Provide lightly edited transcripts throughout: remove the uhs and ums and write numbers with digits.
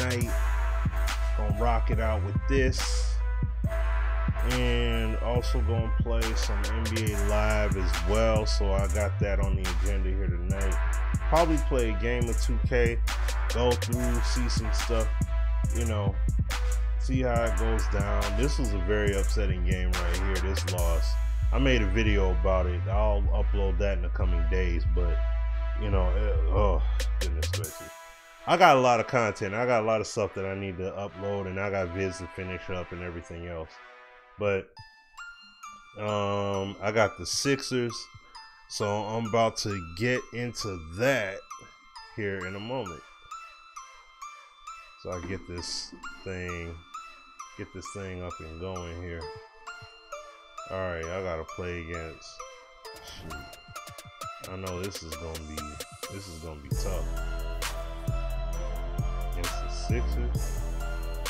tonight. Gonna rock it out with this. And also gonna play some NBA Live as well. So I got that on the agenda here tonight. Probably play a game of 2K. Go through, see some stuff, you know, see how it goes down. This was a very upsetting game right here, this loss. I made a video about it. I'll upload that in the coming days, but you know, oh goodness gracious. I got a lot of content. I got a lot of stuff that I need to upload, and I got vids to finish up and everything else. But I got the Sixers, so I'm about to get into that here in a moment. So I get this thing up and going here. All right, I gotta play against. Shoot, I know this is gonna be tough against the Sixers.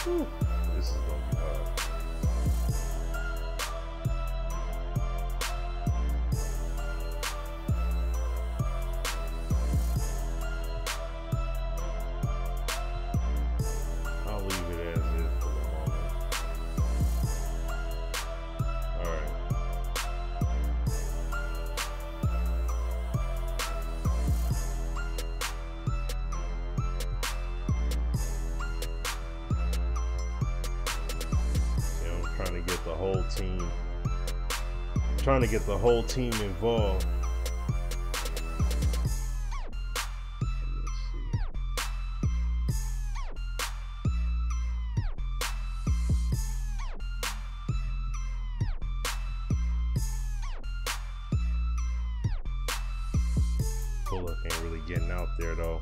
Whew, this is gonna be hard. Trying to get the whole team involved. Let's see. Fuller ain't really getting out there though.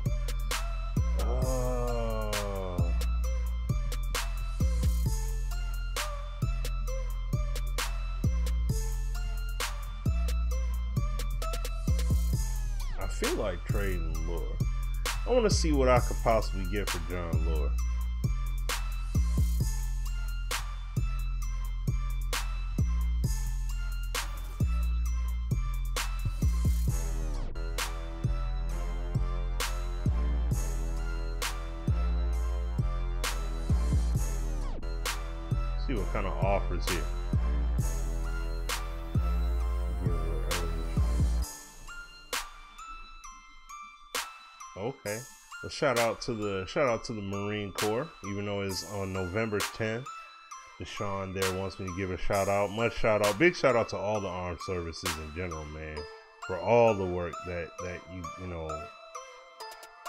I feel like trading Lure. I want to see what I could possibly get for John Lure. See what kind of offers here. Okay. Well, shout out to the Marine Corps, even though it's on November 10th. Deshaun there wants me to give a shout out. Big shout out to all the armed services in general, man, for all the work that you know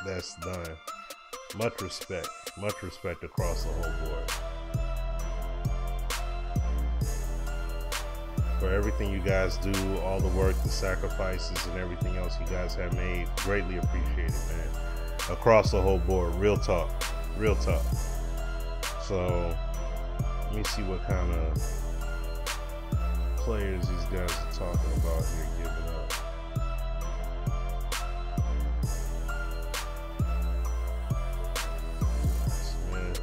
that's done. Much respect across the whole board for everything you guys do, all the work, the sacrifices, and everything else you guys have made. Greatly appreciated, man. Across the whole board. Real talk. So let me see what kind of players these guys are talking about here giving up. Smith,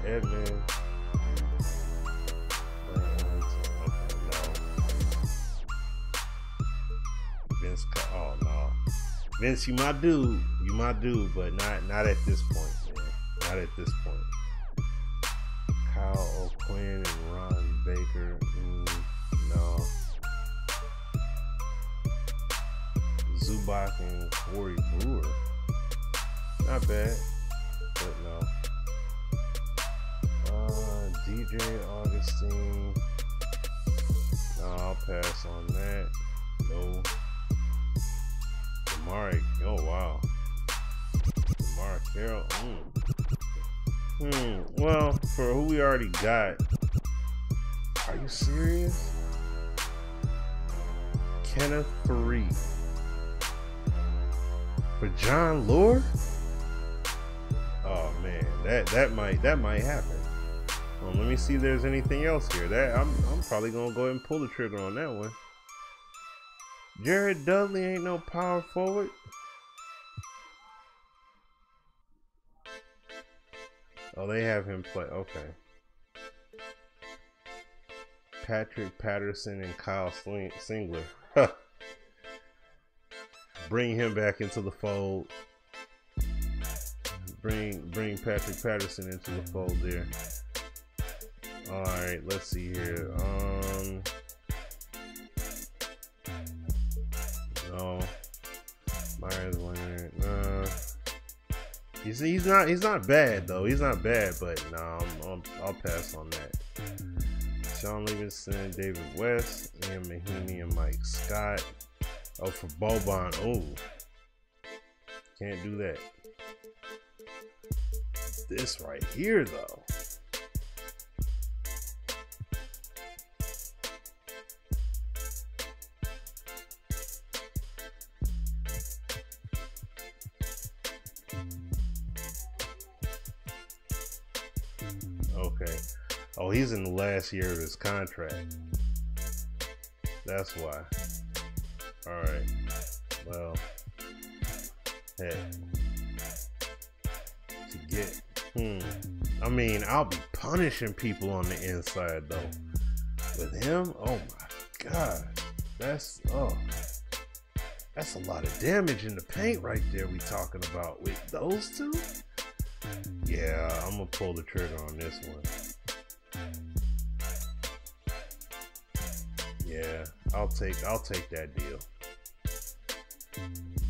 Edmund. Oh no, Vince, you my dude, but not at this point, man. Not at this point. Kyle O'Quinn and Ron Baker, no. Zubac and Corey Brewer, not bad, but no. DJ Augustine, no, I'll pass on that. No. Mark, oh wow. Mark Carroll. Well, for who we already got, are you serious? Kenneth 3 for John Lure? Oh man, that might happen. Let me see if there's anything else here. That I'm probably gonna go ahead and pull the trigger on that one. Jared Dudley ain't no power forward. Oh, they have him play. Okay. Patrick Patterson and Kyle Singler. Bring him back into the fold. Bring Patrick Patterson into the fold there. All right, let's see here. No, Myers winner. He's not bad though. He's not bad, but no, I'll pass on that. Sean Livingston, David West, Ian Mahinmi, and Mike Scott. Oh, for Boban. Oh, can't do that. This right here though. Okay. Oh, he's in the last year of his contract. That's why. Alright. Well. Hey. To get. I mean, I'll be punishing people on the inside though. With him? Oh my god. That's a lot of damage in the paint right there we talking about. With those two? Yeah, I'm gonna pull the trigger on this one. Yeah, I'll take that deal.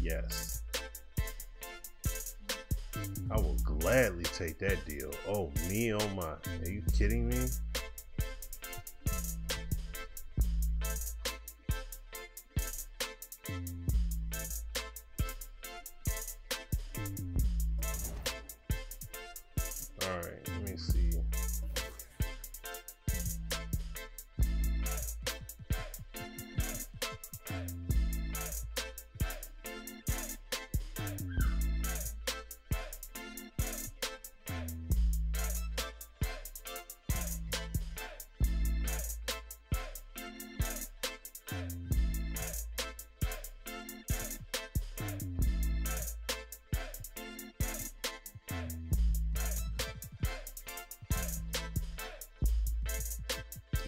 Yes. I will gladly take that deal. Oh me, oh my. Are you kidding me? Alright, let me see.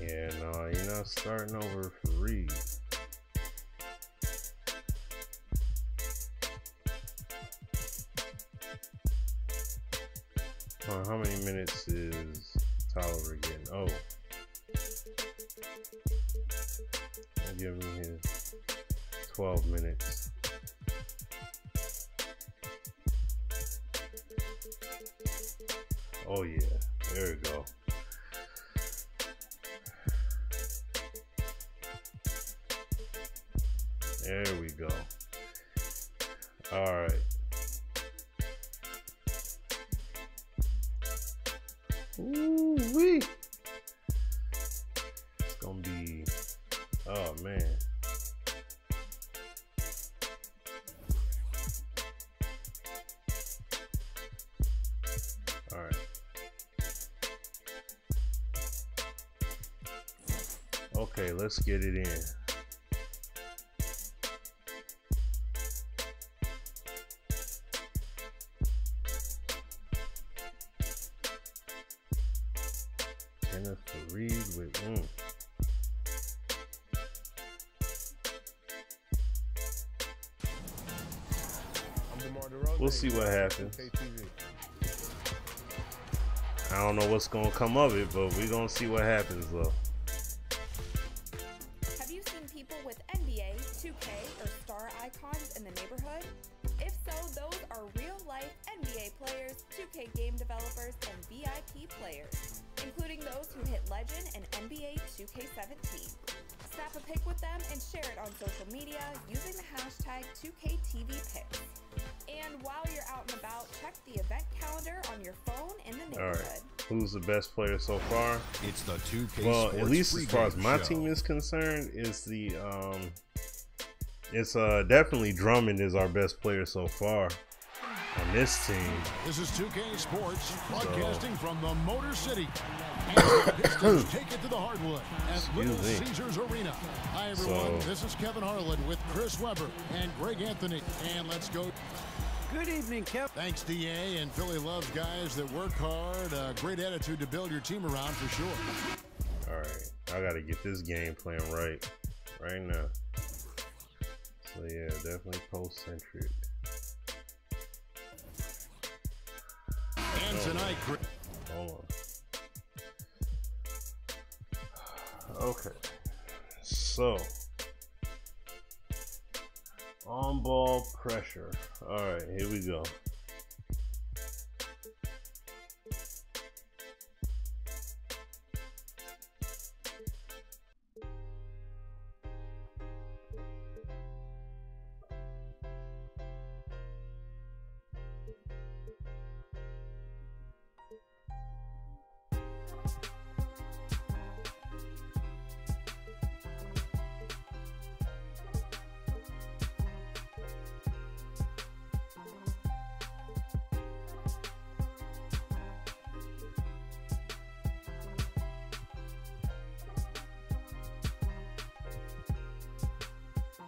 Yeah, no, you're not starting over for Reed. How many minutes is Tyler getting? Oh. I'll give him his 12 minutes. Oh yeah, there we go. There we go. All right. Ooh wee. It's gonna be. Oh man. All right. Okay, let's get it in. Read with We'll see what happens. I don't know what's gonna come of it, but we're gonna see what happens though. Have you seen people with NBA, 2K, or star icons in the neighborhood? If so, those are real-life NBA players, 2K game developers, and VIP players, including those who hit legend in NBA 2K17. Snap a pic with them and share it on social media using the hashtag 2KTVPics. And while you're out and about, check the event calendar on your phone in the neighborhood. All right. Who's the best player so far? It's the 2K Well, Sports at least as far as my show. team is concerned, it's definitely Drummond is our best player so far on this team. This is 2K Sports broadcasting from the Motor City. And the Pistons take it to the hardwood at Little Caesars Arena. Hi everyone, this is Kevin Harlan with Chris Webber and Greg Anthony. And let's go. Good evening, Kev. Thanks, DA. And Philly loves guys that work hard. Great attitude to build your team around for sure. Alright, I gotta get this game plan right now. So yeah, definitely post-centric. And tonight, hold on. Okay, so on ball pressure. Alright, here we go.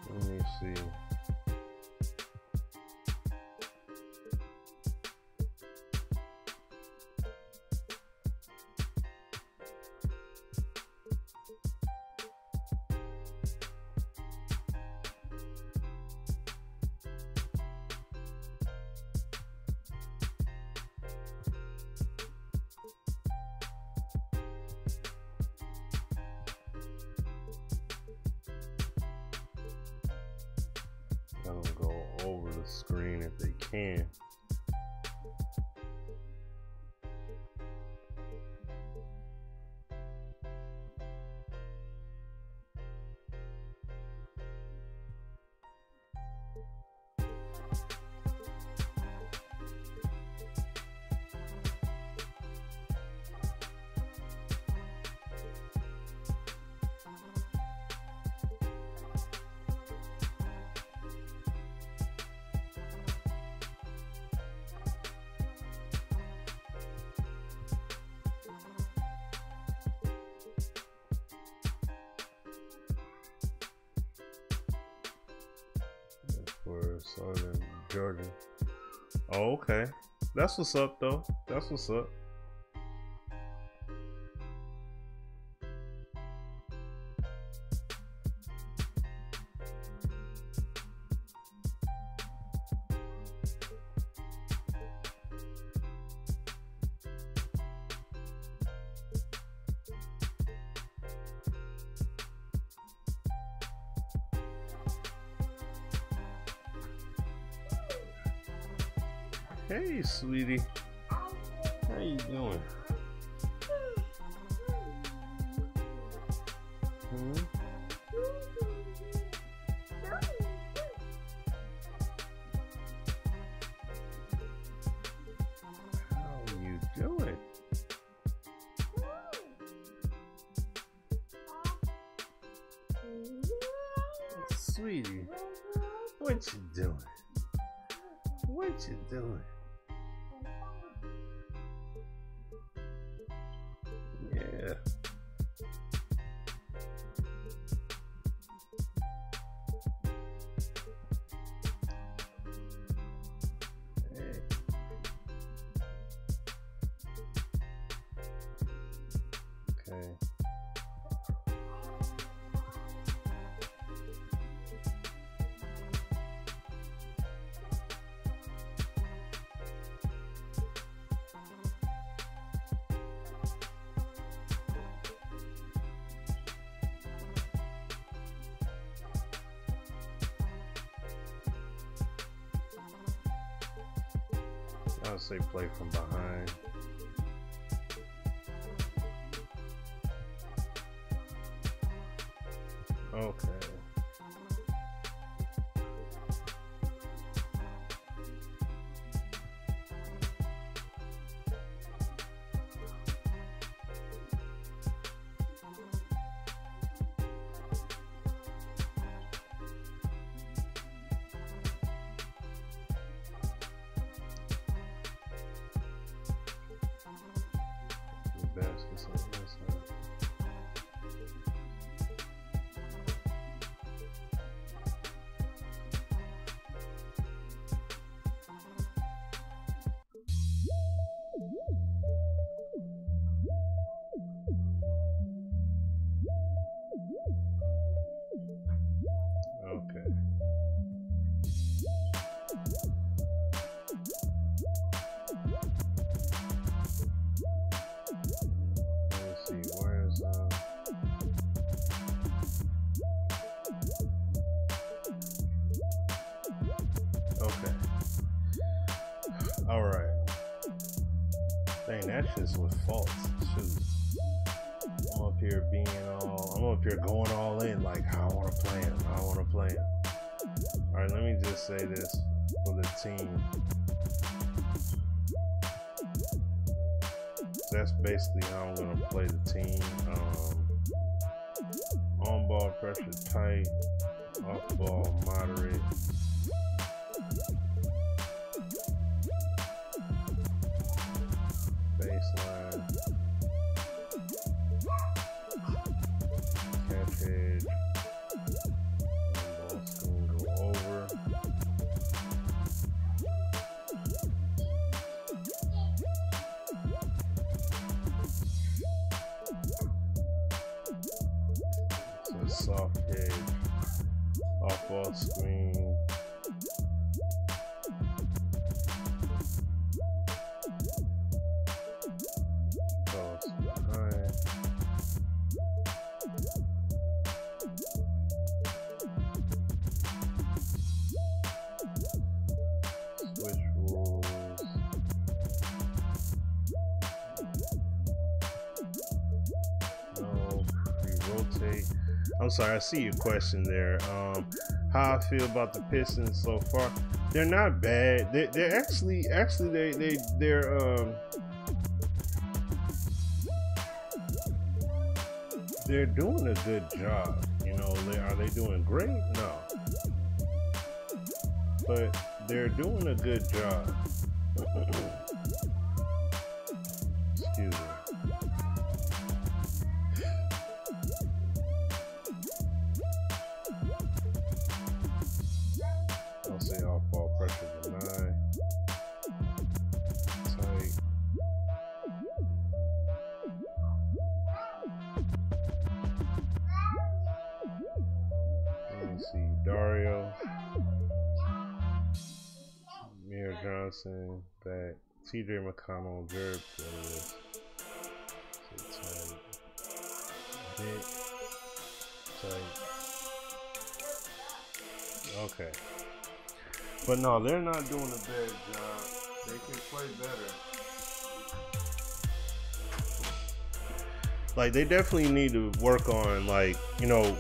Let me see. Let them go over the screen if they can. For Southern Georgia. Oh, okay. That's what's up, though. That's what's up. Hey, sweetie. How you doing? Hmm? How you doing? Sweetie, what you doing? What you doing? Yeah. Hey. Okay. I'll say play from behind. Okay. Baskets on this side. Okay. All right. Dang, that just was false. Shoot. I'm up here going all in, like how I want to play him. I want to play him. All right, let me just say this for the team. That's basically how I'm gonna play the team. On ball pressure tight, off ball moderate. Baseline. Catch edge. On ball screen go over. Soft edge, off ball screen, toss behind, switch rules, no pre-rotate. I'm sorry, I see your question there. How I feel about the Pistons so far? They're not bad. They're actually they're doing a good job. You know, are they doing great? No, but they're doing a good job. Excuse me. I'll say off ball pressure deny. Tight. Let me see. Dario. Mir Johnson. Back. TJ McConnell. Jerb. There it is. Tight. Hit. Tight. Okay. But no, they're not doing a bad job. They can play better. Like, they definitely need to work on, like, you know,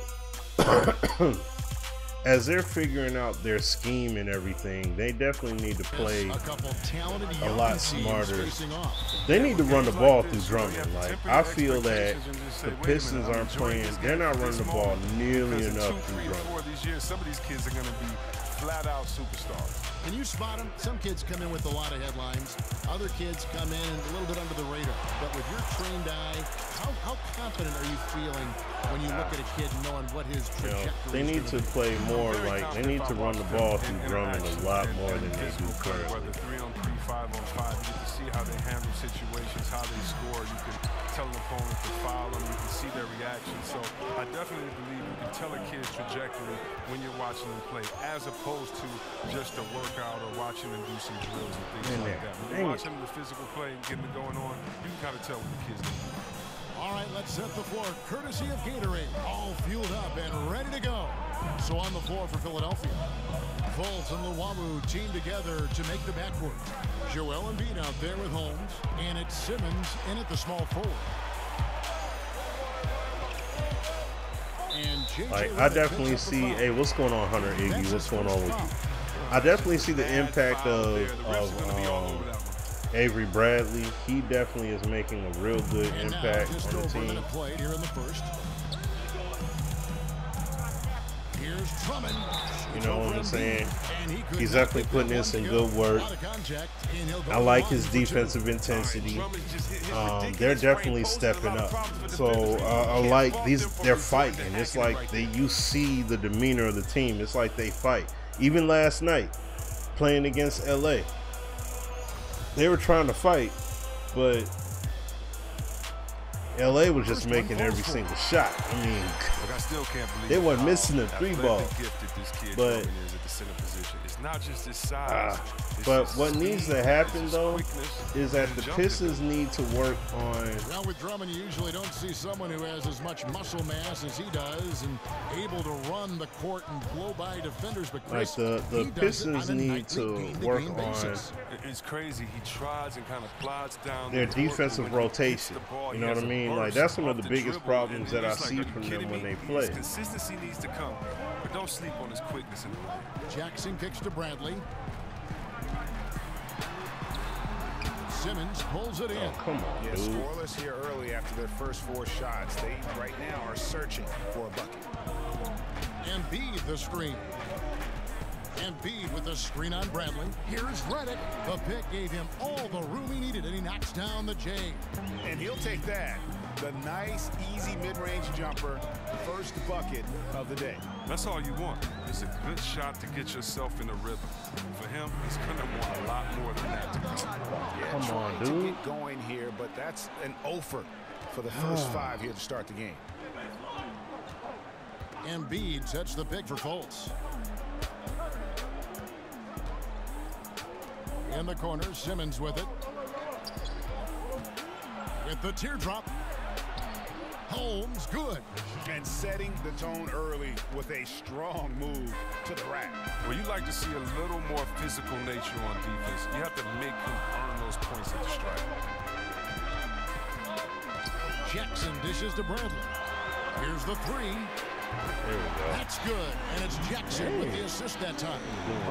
as they're figuring out their scheme and everything, they definitely need to play a lot smarter. They need to run the ball through Drummond. Like, I feel that the Pistons aren't playing, they're not running the ball nearly enough through Drummond. Some of these kids are going to be flat out superstars. Can you spot them? Some kids come in with a lot of headlines. Other kids come in a little bit under the radar. But with your trained eye, how confident are you feeling when you look at a kid knowing what his trajectory is? They need to play more like, they need to run the ball through Drummond a lot more than they do currently. Whether 3-on-3, 5-on-5, you get to see how they handle situations, how they score. You can tell an opponent to foul them. You can see their reaction. So I definitely believe you can tell a kid's trajectory when you're watching them play, as opposed to just a workout or watching them do some drills and things like that. When you're watching the physical play and getting it going on, you can kind of tell what the kids do. All right, let's set the floor. Courtesy of Gatorade, all fueled up and ready to go. So on the floor for Philadelphia, Fultz and Luwawu team together to make the backcourt. Joel Embiid out there with Holmes, and it's Simmons in at the small forward. Like, I definitely see, hey, what's going on, Hunter Iggy? What's going on with you? I definitely see the impact of Avery Bradley. He definitely is making a real good impact on the team. You know what I'm saying? He's definitely putting in some good work. I like his defensive intensity. They're definitely stepping up. So I like these. They're fighting. It's like you see the demeanor of the team. It's like they fight. Even last night, playing against LA, they were trying to fight, but LA was just making every single shot. I mean, Look, I still can't believe they weren't how missing the 3 ball. gifted this kid But is at the center position. It's not just his size. but what needs to happen though is that the Pistons need to work on. Now with Drummond, you usually don't see someone who has as much muscle mass as he does and able to run the court and blow by defenders. But Chris, like the Pistons need to work on. It's crazy. He tries and kind of plods down their defensive rotation. You know what I mean? Like that's one of the biggest problems that I see from them when they play. Consistency needs to come, but don't sleep on his quickness in the lane. Jackson kicks to Bradley. Simmons pulls it in. Oh, come on, Yeah, dude. scoreless here early after their first 4 shots. They right now are searching for a bucket. Embiid the screen. Embiid with the screen on Bradley. Here's Redick. The pick gave him all the room he needed, and he knocks down the J. And he'll take that. The nice, easy mid-range jumper. First bucket of the day. That's all you want. It's a good shot to get yourself in the rhythm. For him, he's going to want a lot more than that to come. Yeah, Come on, trying to dude. get going here, but that's an offer for the first 5 here to start the game. Embiid sets the pick for Fultz. In the corner, Simmons with it. With the teardrop. Holmes, good. And setting the tone early with a strong move to the rack. Well, you like to see a little more physical nature on defense. You have to make him earn those points at the strike. Jackson dishes to Bradley. Here's the 3. There we go. That's good. And it's Jackson with the assist that time.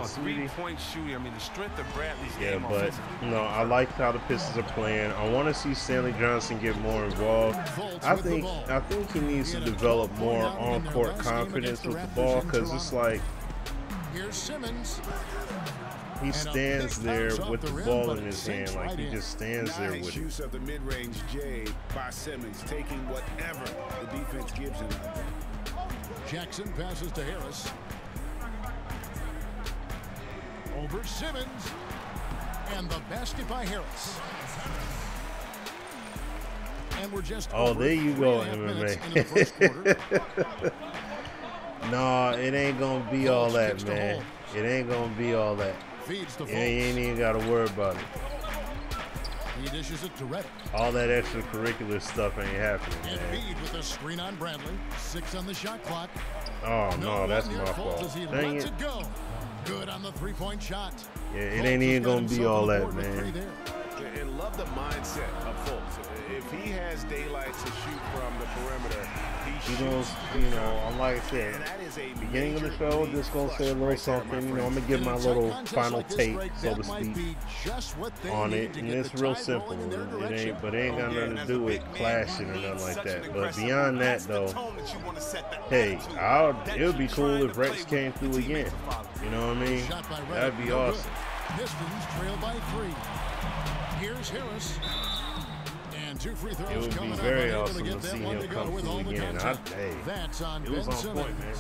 Smitty. 3-point shooting. I mean, the strength of Bradley's Yeah, game but offensively. I like how the Pistons are playing. I want to see Stanley Johnson get more involved. I think he needs to develop more on-court confidence with the ball because it's like Here's Simmons. he stands there with the ball in his hand, like he just stands there Nice with it. use of the mid-range J by Simmons, taking whatever the defense gives him. Jackson passes to Harris. Over Simmons. And the basket by Harris. And we're just There you go, 3.5 minutes into the first quarter. No, it ain't gonna be all that, man. It ain't gonna be all that. Feeds to You ain't even gotta worry about it. He dishes it to Redick. All that extracurricular stuff ain't happening, man. Embiid with a screen on Bradley. 6 on the shot clock. Oh no, that's one near my Fultz fault. as he Dang lets it. it go. Good on the 3-point shot. Yeah, it ain't even gonna be all that, man. And love the mindset of Fultz. If he has daylight to shoot from the perimeter, He goes, like I said, and that is a beginning of the major show, league just gonna flush say a little right there, my something. I'm friend. gonna give my little final take, so to speak, on it, and it's real simple. It ain't got nothing to do with clashing or nothing like that. But beyond that, though, hey, it would be cool if Rex came through again. You know what I mean? That'd be awesome. Pistons trail by 3. Here's Harris. And 2 free throws It would be coming up. very Unable awesome get to that see one him to go come with through all the again. contact. Hey, That's on it was Ben on Simmons. point, man.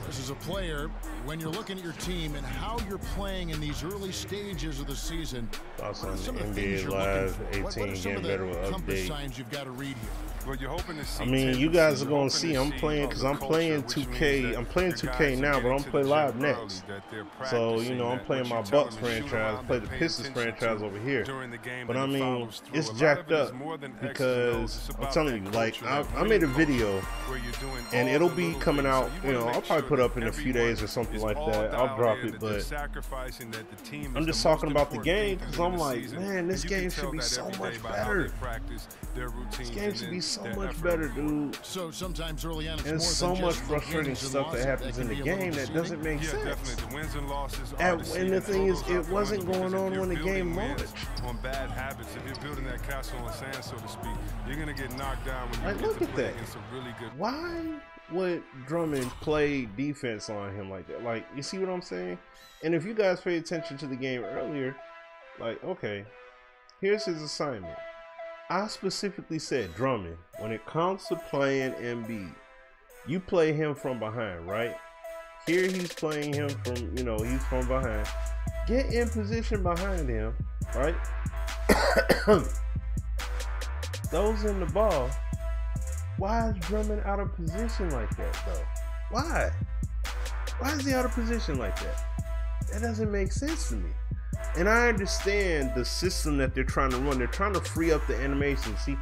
This is a player, when you're looking at your team and how you're playing in these early stages of the season, Thoughts what on are some the of the things NBA you're looking Live for? 18 What are some getting of the better with compass update. signs you've got to read here? Well, you're hoping to see I mean, you guys are gonna see. I'm playing because I'm playing culture, which 2K. means I'm that playing the 2K guys are now, but getting I'm to the play gym live early, next. that they're So practicing I'm that playing what my you tell Bucks them to shoot franchise. around, Play the they're paying Pistons attention franchise to over here. during the game, But and I it mean, follows through. it's A lot jacked of it is up more than X's and O's. because It's I'm about telling that you, like culture, that I made a winning video, culture where you're doing and all it'll the be little coming things. out. So you wanna I'll make probably sure put that up in a few everyone days or something is like all that. I'll dialed drop in, it, that they're but sacrificing, that the team is I'm the just most talking about the important game thing because in I'm the like, season. man, this And you can game should tell be that so every much day by how better. they practice their routines This game and should then be so their much effort better, on the court. dude. So sometimes early on, it's And more so than much just frustrating wins and stuff that losses. happens in can the be a little game that deceiving. doesn't make Yeah, sense. definitely. The wins and losses are And deceiving. the thing is, Those it are fun wasn't because going if on you're when the game building wins launched. on bad habits, if you're building that castle on sand, so to speak, you're going to get knocked down when you Like, get look to at play that. against a really good. Why would Drummond play defense on him like that? Like, you see what I'm saying? And if you guys pay attention to the game earlier, like, okay, here's his assignment. I specifically said, Drummond, when it comes to playing Embiid, you play him from behind, right? Here he's playing him from, he's from behind. Get in position behind him, right? Throws in the ball, Why is Drummond out of position like that, though? Why? Why is he out of position like that? That doesn't make sense to me. And I understand the system that they're trying to run. They're trying to free up the animation. See,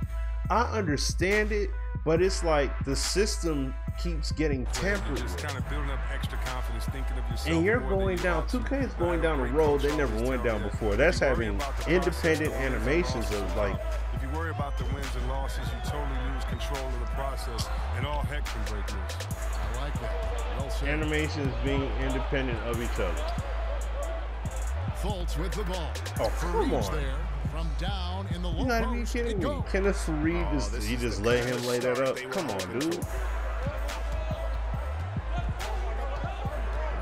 I understand it, but it's like the system keeps getting tampered with. Just kind of building up extra confidence, thinking of yourself. And you're going down. 2K is going down a road they never went down before. That's having independent animations of like. If you worry about the wins and losses, you totally lose control of the process, and all heck can break loose. I like that. Well said. Animations being independent of each other. Fultz with the ball. Oh, come on. There from down in the low You gotta be post. kidding me. Kenneth Faried, you just let him lay that up? Come on, dude.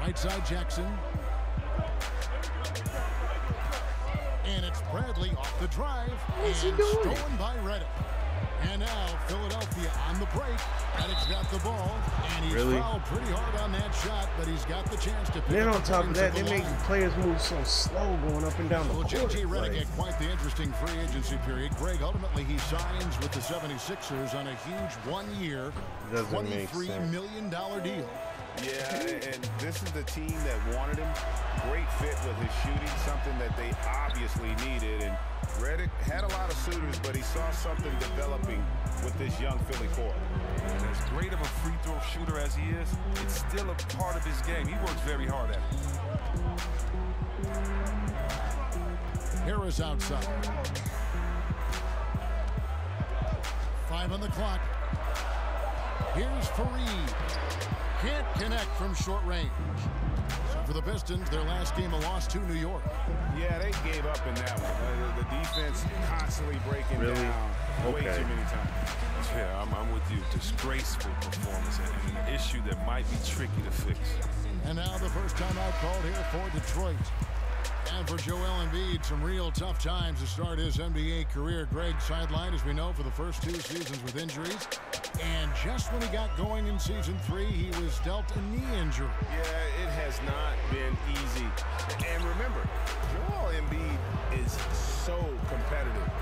Right side Jackson. And it's Bradley off the drive. What's he and doing? Stolen by Reddick. And now Philadelphia on the break. Reddick's got the ball. And he's fouled pretty hard on that shot, but he's got the chance to pick Then up on the top of points that, at they the make line. players move so slow going up and down the court. J.J. Redick Like, had quite the interesting free agency period. Greg, ultimately he signs with the 76ers on a huge one-year, $23 million deal. Yeah, and this is the team that wanted him. Great fit with his shooting, something that they obviously needed. And Redick had a lot of suitors, but he saw something developing with this young Philly core. And as great of a free throw shooter as he is, it's still a part of his game. He works very hard at it. Harris outside. 5 on the clock. Here's Faried. Can't connect from short range. So for the Pistons, their last game a loss to New York. Yeah, they gave up in that one. The defense constantly breaking down way too many times. Yeah, I'm with you. Disgraceful performance and an issue that might be tricky to fix. And now the first time out called here for Detroit. And for Joel Embiid, some real tough times to start his NBA career. Greg sidelined, as we know, for the first 2 seasons with injuries. And just when he got going in season 3, he was dealt a knee injury. Yeah, it has not been easy. And remember, Joel Embiid is so competitive.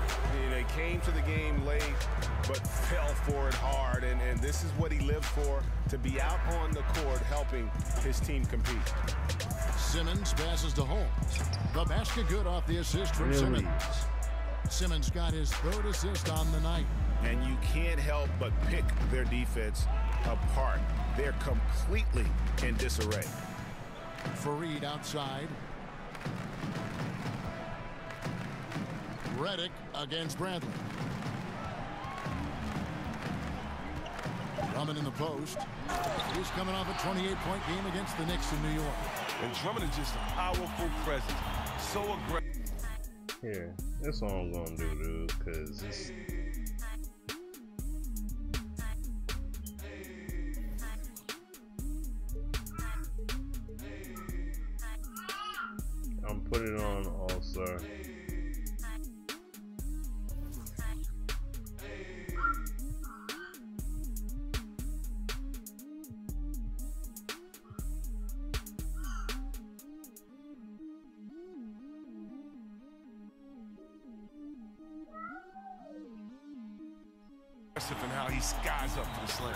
You know, he came to the game late, but fell for it hard. And this is what he lived for, to be out on the court helping his team compete. Simmons passes to Holmes. The basket good off the assist from Simmons. Simmons got his 3rd assist on the night. And you can't help but pick their defense apart. They're completely in disarray. Faried outside. Redick against Bradley. Drummond in the post. He's coming off a 28-point game against the Knicks in New York. And Drummond is just a powerful presence. So aggressive. Here, that's all I'm gonna do, dude, because it's... I'm putting it on All-Star. And how he skies up for the slam.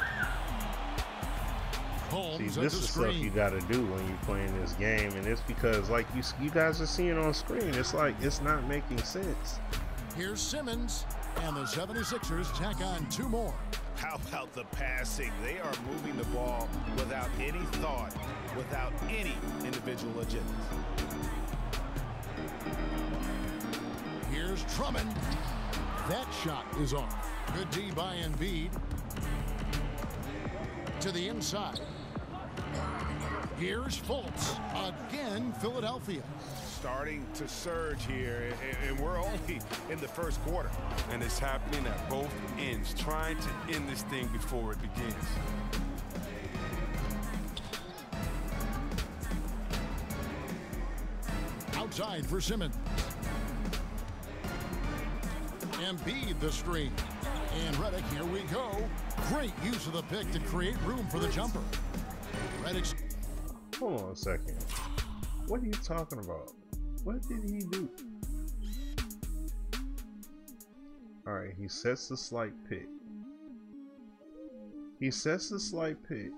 See, this is stuff you got to do when you're playing this game, and it's because, like you guys are seeing on screen, it's like it's not making sense. Here's Simmons, and the 76ers tack on 2 more. How about the passing? They are moving the ball without any thought, without any individual agenda. Here's Drummond. That shot is off. Good D by Embiid. To the inside. Here's Fultz. Again, Philadelphia. Starting to surge here, and we're only in the first quarter. And it's happening at both ends, trying to end this thing before it begins. Outside for Simmons. Embiid the screen. And Redick, here we go. Great use of the pick to create room for the jumper. Redick's... Hold on a second. What are you talking about? What did he do? Alright, he sets the slight pick. He sets a slight pick.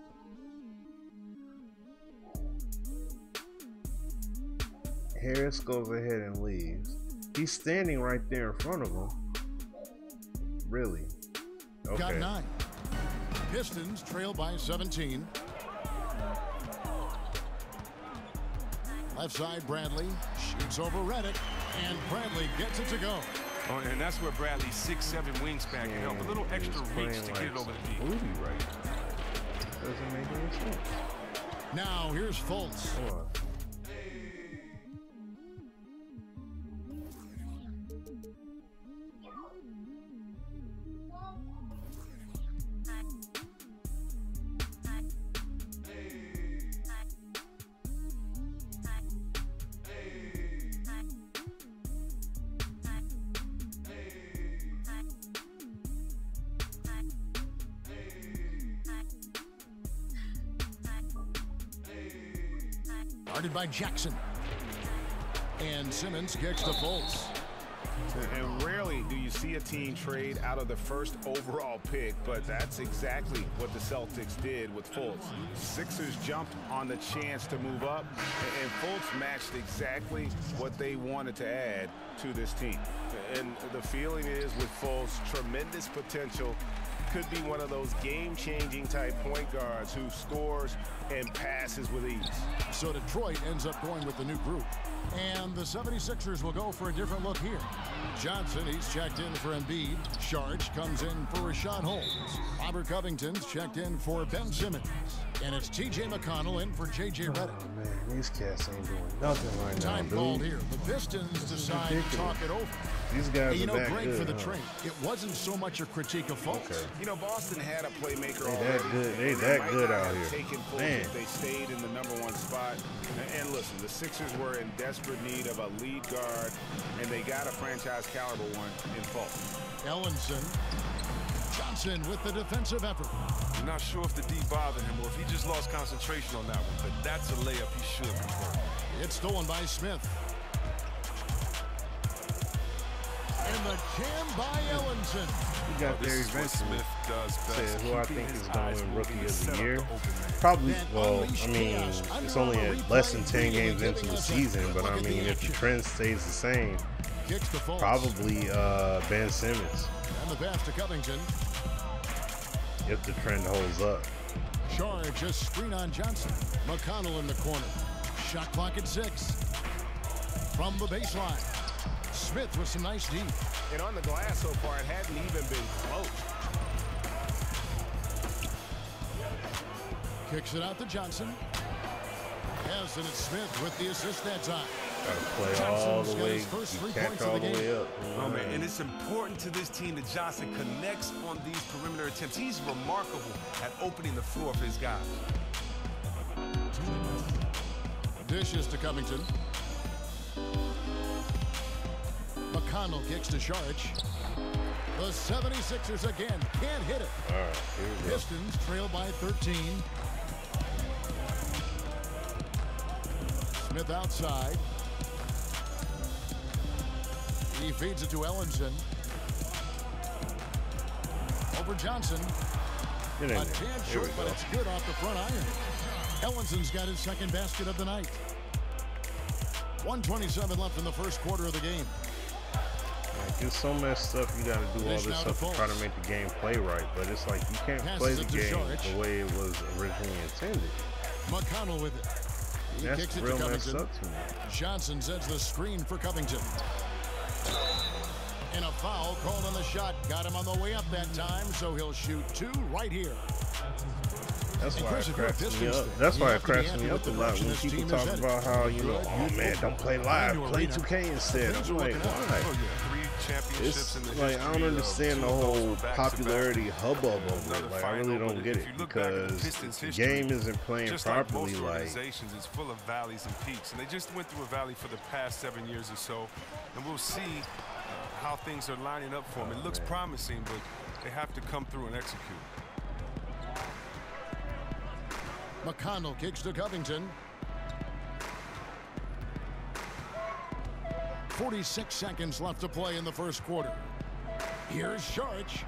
Harris goes ahead and leaves. He's standing right there in front of him. Really? Okay. Got 9. Pistons trail by 17. Left side, Bradley shoots over Reddick, and Bradley gets it to go. Oh, and that's where Bradley's 6'7" wingspan can help. A little extra reach to get it over the deep. Right. Doesn't make any sense. Now here's Fultz. Guarded by Jackson. And Simmons kicks to Fultz. And rarely do you see a team trade out of the first overall pick, but that's exactly what the Celtics did with Fultz. Sixers jumped on the chance to move up, and Fultz matched exactly what they wanted to add to this team. And the feeling is with Fultz, tremendous potential. Could be one of those game-changing type point guards who scores and passes with ease. So Detroit ends up going with the new group. And the 76ers will go for a different look here. Johnson, he's checked in for Embiid. Sharge comes in for Rashad Holmes. Robert Covington's checked in for Ben Simmons. And it's T.J. McConnell in for J.J. Redick. Oh, man, these cats ain't doing nothing right now, Time dude. ball here. The Pistons decide to talk it over. These guys You are know, that great good, for the huh? trade. It wasn't so much a critique of Fultz. Okay. You know, Boston had a playmaker They already. that good. They that good out here. Taken Fultz Man. if they stayed in the #1 spot. And listen, the Sixers were in desperate need of a lead guard, and they got a franchise caliber one in Fultz. Ellenson. Johnson with the defensive effort. I'm not sure if the D bothered him or if he just lost concentration on that one, but that's a layup he should have converted. It's stolen by Smith. And the jam by Ellenson. He got there This is what eventually. Smith does best. Said who I keeping think his is going to eyes win moving Rookie and of set the up Year. the open man. Probably, Then well, unleash I mean, chaos. it's Under only Armour less than replay, 10 games giving into the us a season, but look I at the mean, if the action. trend stays the same, Kicks to Fultz. probably Ben Simmons, And the pass to Covington. if the trend holds up. Charge, a screen on Johnson. McConnell in the corner. Shot clock at 6. From the baseline. Smith with some nice D. And on the glass so far, it hadn't even been close. Kicks it out to Johnson. Yes, and it's Smith with the assist that time. Got to play Johnson's all the got way. his first 3 You can't points of all the the game. way up. Oh, man, and it's important to this team that Johnson connects on these perimeter attempts. He's remarkable at opening the floor for his guys. Dishes to Covington. McConnell kicks to Sharge. The 76ers again can't hit it. All right, here we go. Pistons trail by 13. Smith outside. He feeds it to Ellenson. Over Johnson. Get in A there. tad Here we short, go. but it's good off the front iron. Ellenson's got his second basket of the night. 1:27 left in the first quarter of the game. Like, it's so messed up. You got to do all Dish this now to stuff to try to Fultz. make the game play right, but it's like you can't Passes play the it to game Sharge. the way it was originally intended. McConnell with it. He That's kicks it real to messed Covington. up to me. Johnson sets the screen for Covington. And a foul called on the shot. Got him on the way up that time, so he'll shoot 2 right here. That's And why Chris, it if you're a cracks me Pistons up. fan, That's you why have it to be cracks happy me with up the a lot direction when this people team is talk headed. about how, you know, Good, oh you man, hope don't play so. live, Glad play to 2K instead. Things I'm are like, looking up. why? Oh, yeah, 3 championships It's in the like, I history don't of understand the 2 of those whole back-to-back. popularity hubbub of it. Another Like, I final, really but don't get if it you look back at the because Pistons' the history, game isn't playing just like properly. most Like, organizations, it's full of valleys and peaks, and they just went through a valley for the past 7 years or so, and we'll see how things are lining up for them. It looks promising, but they have to come through and execute. McConnell kicks to Covington. 46 seconds left to play in the first quarter. Here's Sharge.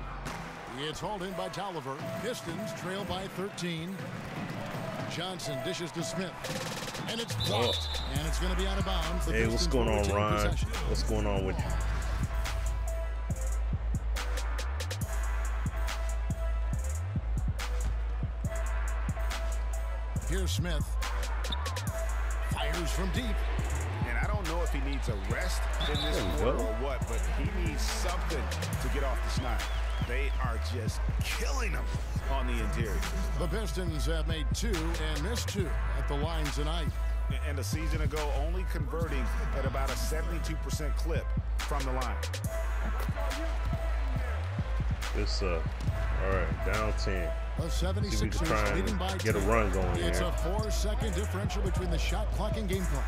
It's hauled in by Tolliver. Pistons trail by 13. Johnson dishes to Smith. And it's blocked. And it's going to be out of bounds. Hey, what's going on, Ron? What's going on with you? Here's Smith. Fires from deep. And I don't know if he needs a rest in this quarter or what, but he needs something to get off the snide. They are just killing him on the interior. The Pistons have made 2 and missed 2 at the line tonight. And a season ago, only converting at about a 72% clip from the line. This all right, down 10. The 76ers leading by 10. Get a run going. It's a 4-second differential between the shot clock and game clock.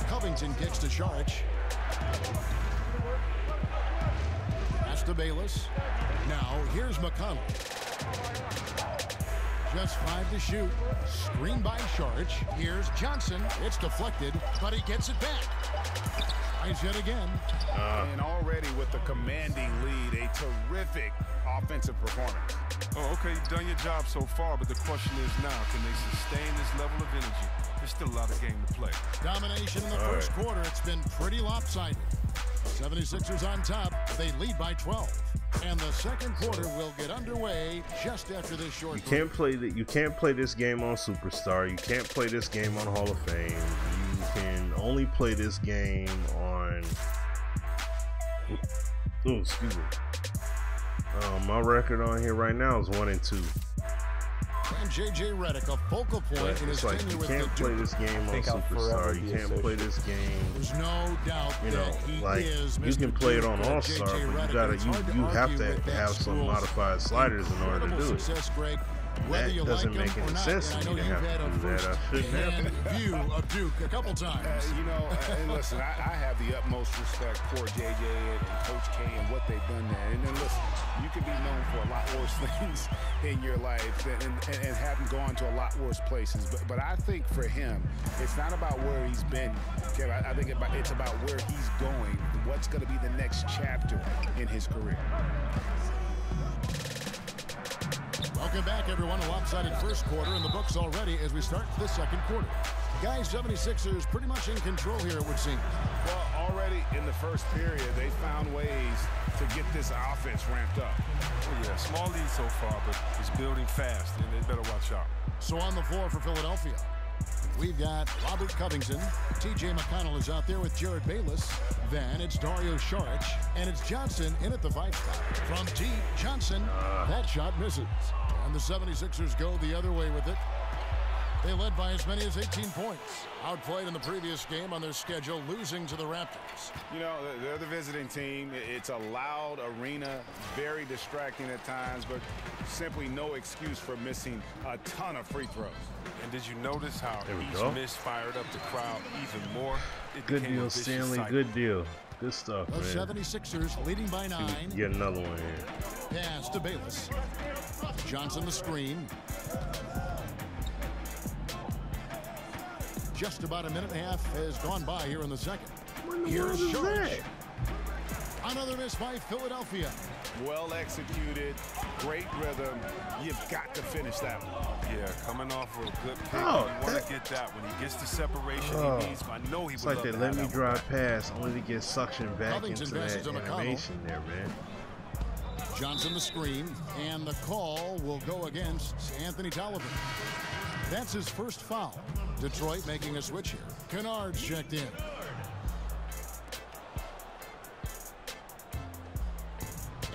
Covington kicks to Saric. Pass to Bayless. Now here's McConnell. Just 5 to shoot. Screen by Saric. Here's Johnson. It's deflected, but he gets it back. Tries yet again. And already with the commanding lead, a terrific offensive performance. Oh, okay, you've done your job so far, but the question is now, can they sustain this level of energy? There's still a lot of game to play. Domination in the first quarter. It's been pretty lopsided. 76ers on top. They lead by 12. And the second quarter will get underway just after this short break. You can't play this game on Superstar. You can't play this game on Hall of Fame. You can only play this game on... Oh, excuse me. My record on here right now is 1-2. And J.J. Redick, a focal point in his tenure with the Duke. You can't play this game on Superstar. You can't play this game. There's no doubt that he is Mr. You can play it on Duke, All-Star, but you have to have some modified sliders in order to do it. That doesn't make any sense to me to have to do that. I shouldn't have to. View of Duke a couple times. And listen, I have the utmost respect for JJ and Coach K and what they've done there. And then listen, you can be known for a lot worse things in your life and haven't gone to a lot worse places. But I think for him, it's not about where he's been, Kevin. I think it's about where he's going, what's going to be the next chapter in his career. Welcome back, everyone. A lopsided first quarter in the books already as we start the second quarter. Guys, 76ers pretty much in control here, it would seem. Well, already in the first period, they found ways to get this offense ramped up. Oh, yeah, small lead so far, but it's building fast, and they better watch out. So on the floor for Philadelphia, we've got Robert Covington. T.J. McConnell is out there with Jared Bayless. Then it's Dario Saric, and it's Johnson in at the 5 spot. From deep, Johnson, that shot misses. And the 76ers go the other way with it. They led by as many as 18 points. Outplayed in the previous game on their schedule, losing to the Raptors. They're the visiting team. It's a loud arena, very distracting at times, but simply no excuse for missing a ton of free throws. And did you notice how each miss fired up the crowd even more? Good deal, Stanley. Good deal. Good stuff, the man. 76ers leading by 9. Get another one here. Pass to Bayless. Johnson the screen. Just about a minute and a half has gone by here in the second. Here's Saric. Another miss by Philadelphia. Well executed, great rhythm. You've got to finish that one. Yeah, coming off of a good pick. You want to get that when he gets the separation he needs. I know he would love to have that. Let me drive past only to get suctioned back into that animation there, man. Johnson the screen, and the call will go against Anthony Tolliver. That's his first foul. Detroit making a switch here. Kennard's checked in.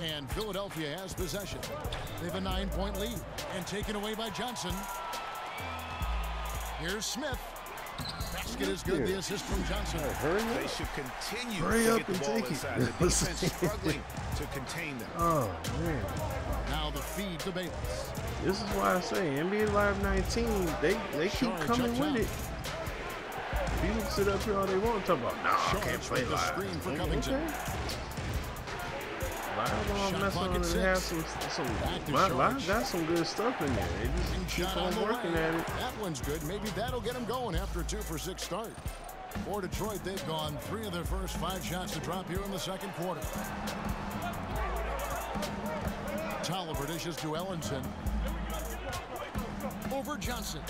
And Philadelphia has possession. They have a 9-point lead and taken away by Johnson. Here's Smith. Basket is good. The assist from Johnson. They should continue to get the ball inside. The defense struggling to contain them. Oh, man. Now the feed to Bayless. This is why I say NBA Live 19, they keep coming with it. People sit up here all they want to talk about, no, I can't play live. Screen for Covington. Live got some good stuff in there. They just keep on working at it. That one's good. Maybe that'll get them going after a 2-for-6 start. For Detroit, they've gone 3 of their first 5 shots to drop here in the second quarter. Tolliver dishes to Ellenson. Over Johnson.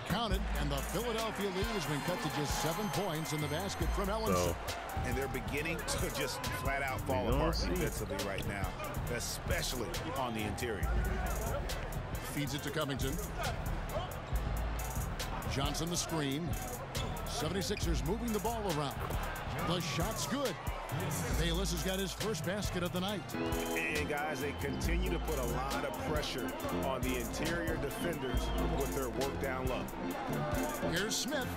Counted, and the Philadelphia lead has been cut to just 7 points in the basket from Ellenson. And they're beginning to just flat out fall apart defensively right now, especially on the interior. Feeds it to Covington. Johnson the screen. 76ers moving the ball around. The shot's good. Bayless has got his first basket of the night. And guys, they continue to put a lot of pressure on the interior defenders with their work down low. Here's Smith.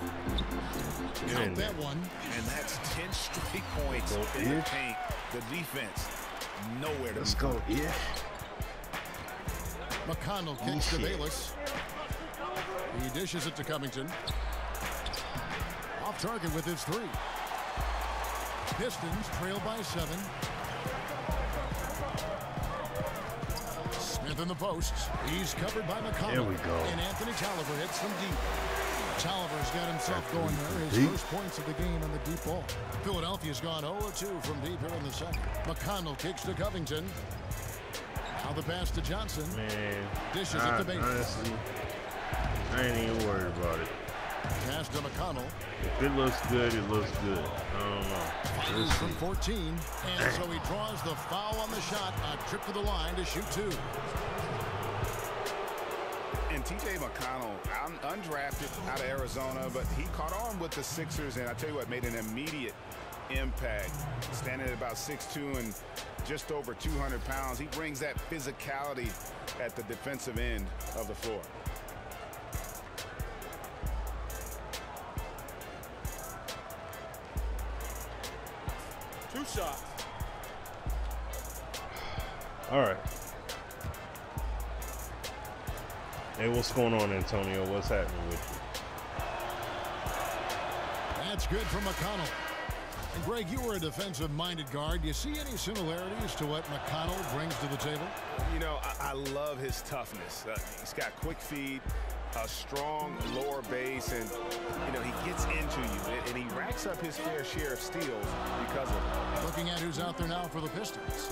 Count that one. And that's 10 straight points in the paint. The defense nowhere to go. Yeah. McConnell kicks to Bayless. He dishes it to Covington. Off target with his 3. Pistons trail by 7. Smith in the posts. He's covered by McConnell. There we go. And Anthony Tolliver hits from deep. Tolliver's got himself going there. His first points of the game on the deep ball. Philadelphia's gone 0-2 from deep here in the second. McConnell kicks to Covington. Now the pass to Johnson. Man, dishes it to Bayless. Honestly, I ain't even worried about it. Pass to McConnell. If it looks good, it looks good. I don't know. Fires from 14. And so he draws the foul on the shot. A trip to the line to shoot 2. And T.J. McConnell, undrafted out of Arizona, but he caught on with the Sixers, and I tell you what, made an immediate impact. Standing at about 6'2" and just over 200 pounds. He brings that physicality at the defensive end of the floor. Two shots. All right. Hey, what's going on, Antonio? What's happening with you? That's good from McConnell. And Greg, you were a defensive-minded guard. Do you see any similarities to what McConnell brings to the table? You know, I love his toughness. He's got quick feet, a strong lower base, and, you know, he gets into you, and he racks up his fair share of steals because of it. Looking at who's out there now for the Pistons.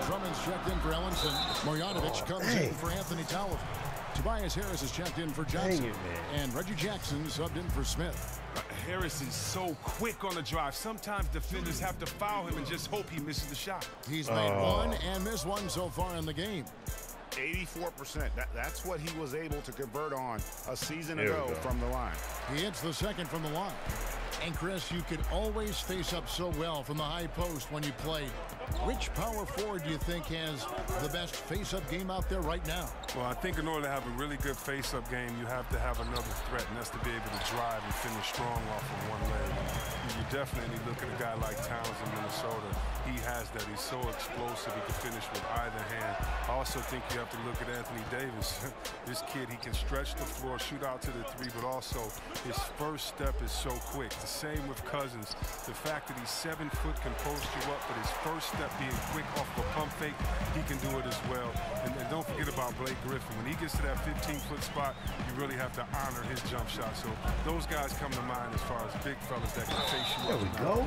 Drummond's checked in for Ellenson. Marjanovic comes in for Anthony Tolliver. Tobias Harris is checked in for Johnson. And Reggie Jackson subbed in for Smith. Harris is so quick on the drive. Sometimes defenders have to foul him and just hope he misses the shot. He's made one and missed one so far in the game. 84%. That's what he was able to convert on a season ago from the line. He hits the second from the line. And Chris, you could always face up so well from the high post when you play. Which power forward do you think has the best face-up game out there right now? Well, I think in order to have a really good face-up game, you have to have another threat, and that's to be able to drive and finish strong off of one leg. You definitely look at a guy like Towns in Minnesota. He has that. He's so explosive. He can finish with either hand. I also think you have to look at Anthony Davis. This kid, he can stretch the floor, shoot out to the 3, but also his first step is so quick. The same with Cousins. The fact that he's 7 foot can post you up, but his first step being quick off of a pump fake, he can do it as well. And don't forget about Blake Griffin. When he gets to that 15-foot spot, you really have to honor his jump shot. So those guys come to mind as far as big fellas that can face you up. There we go.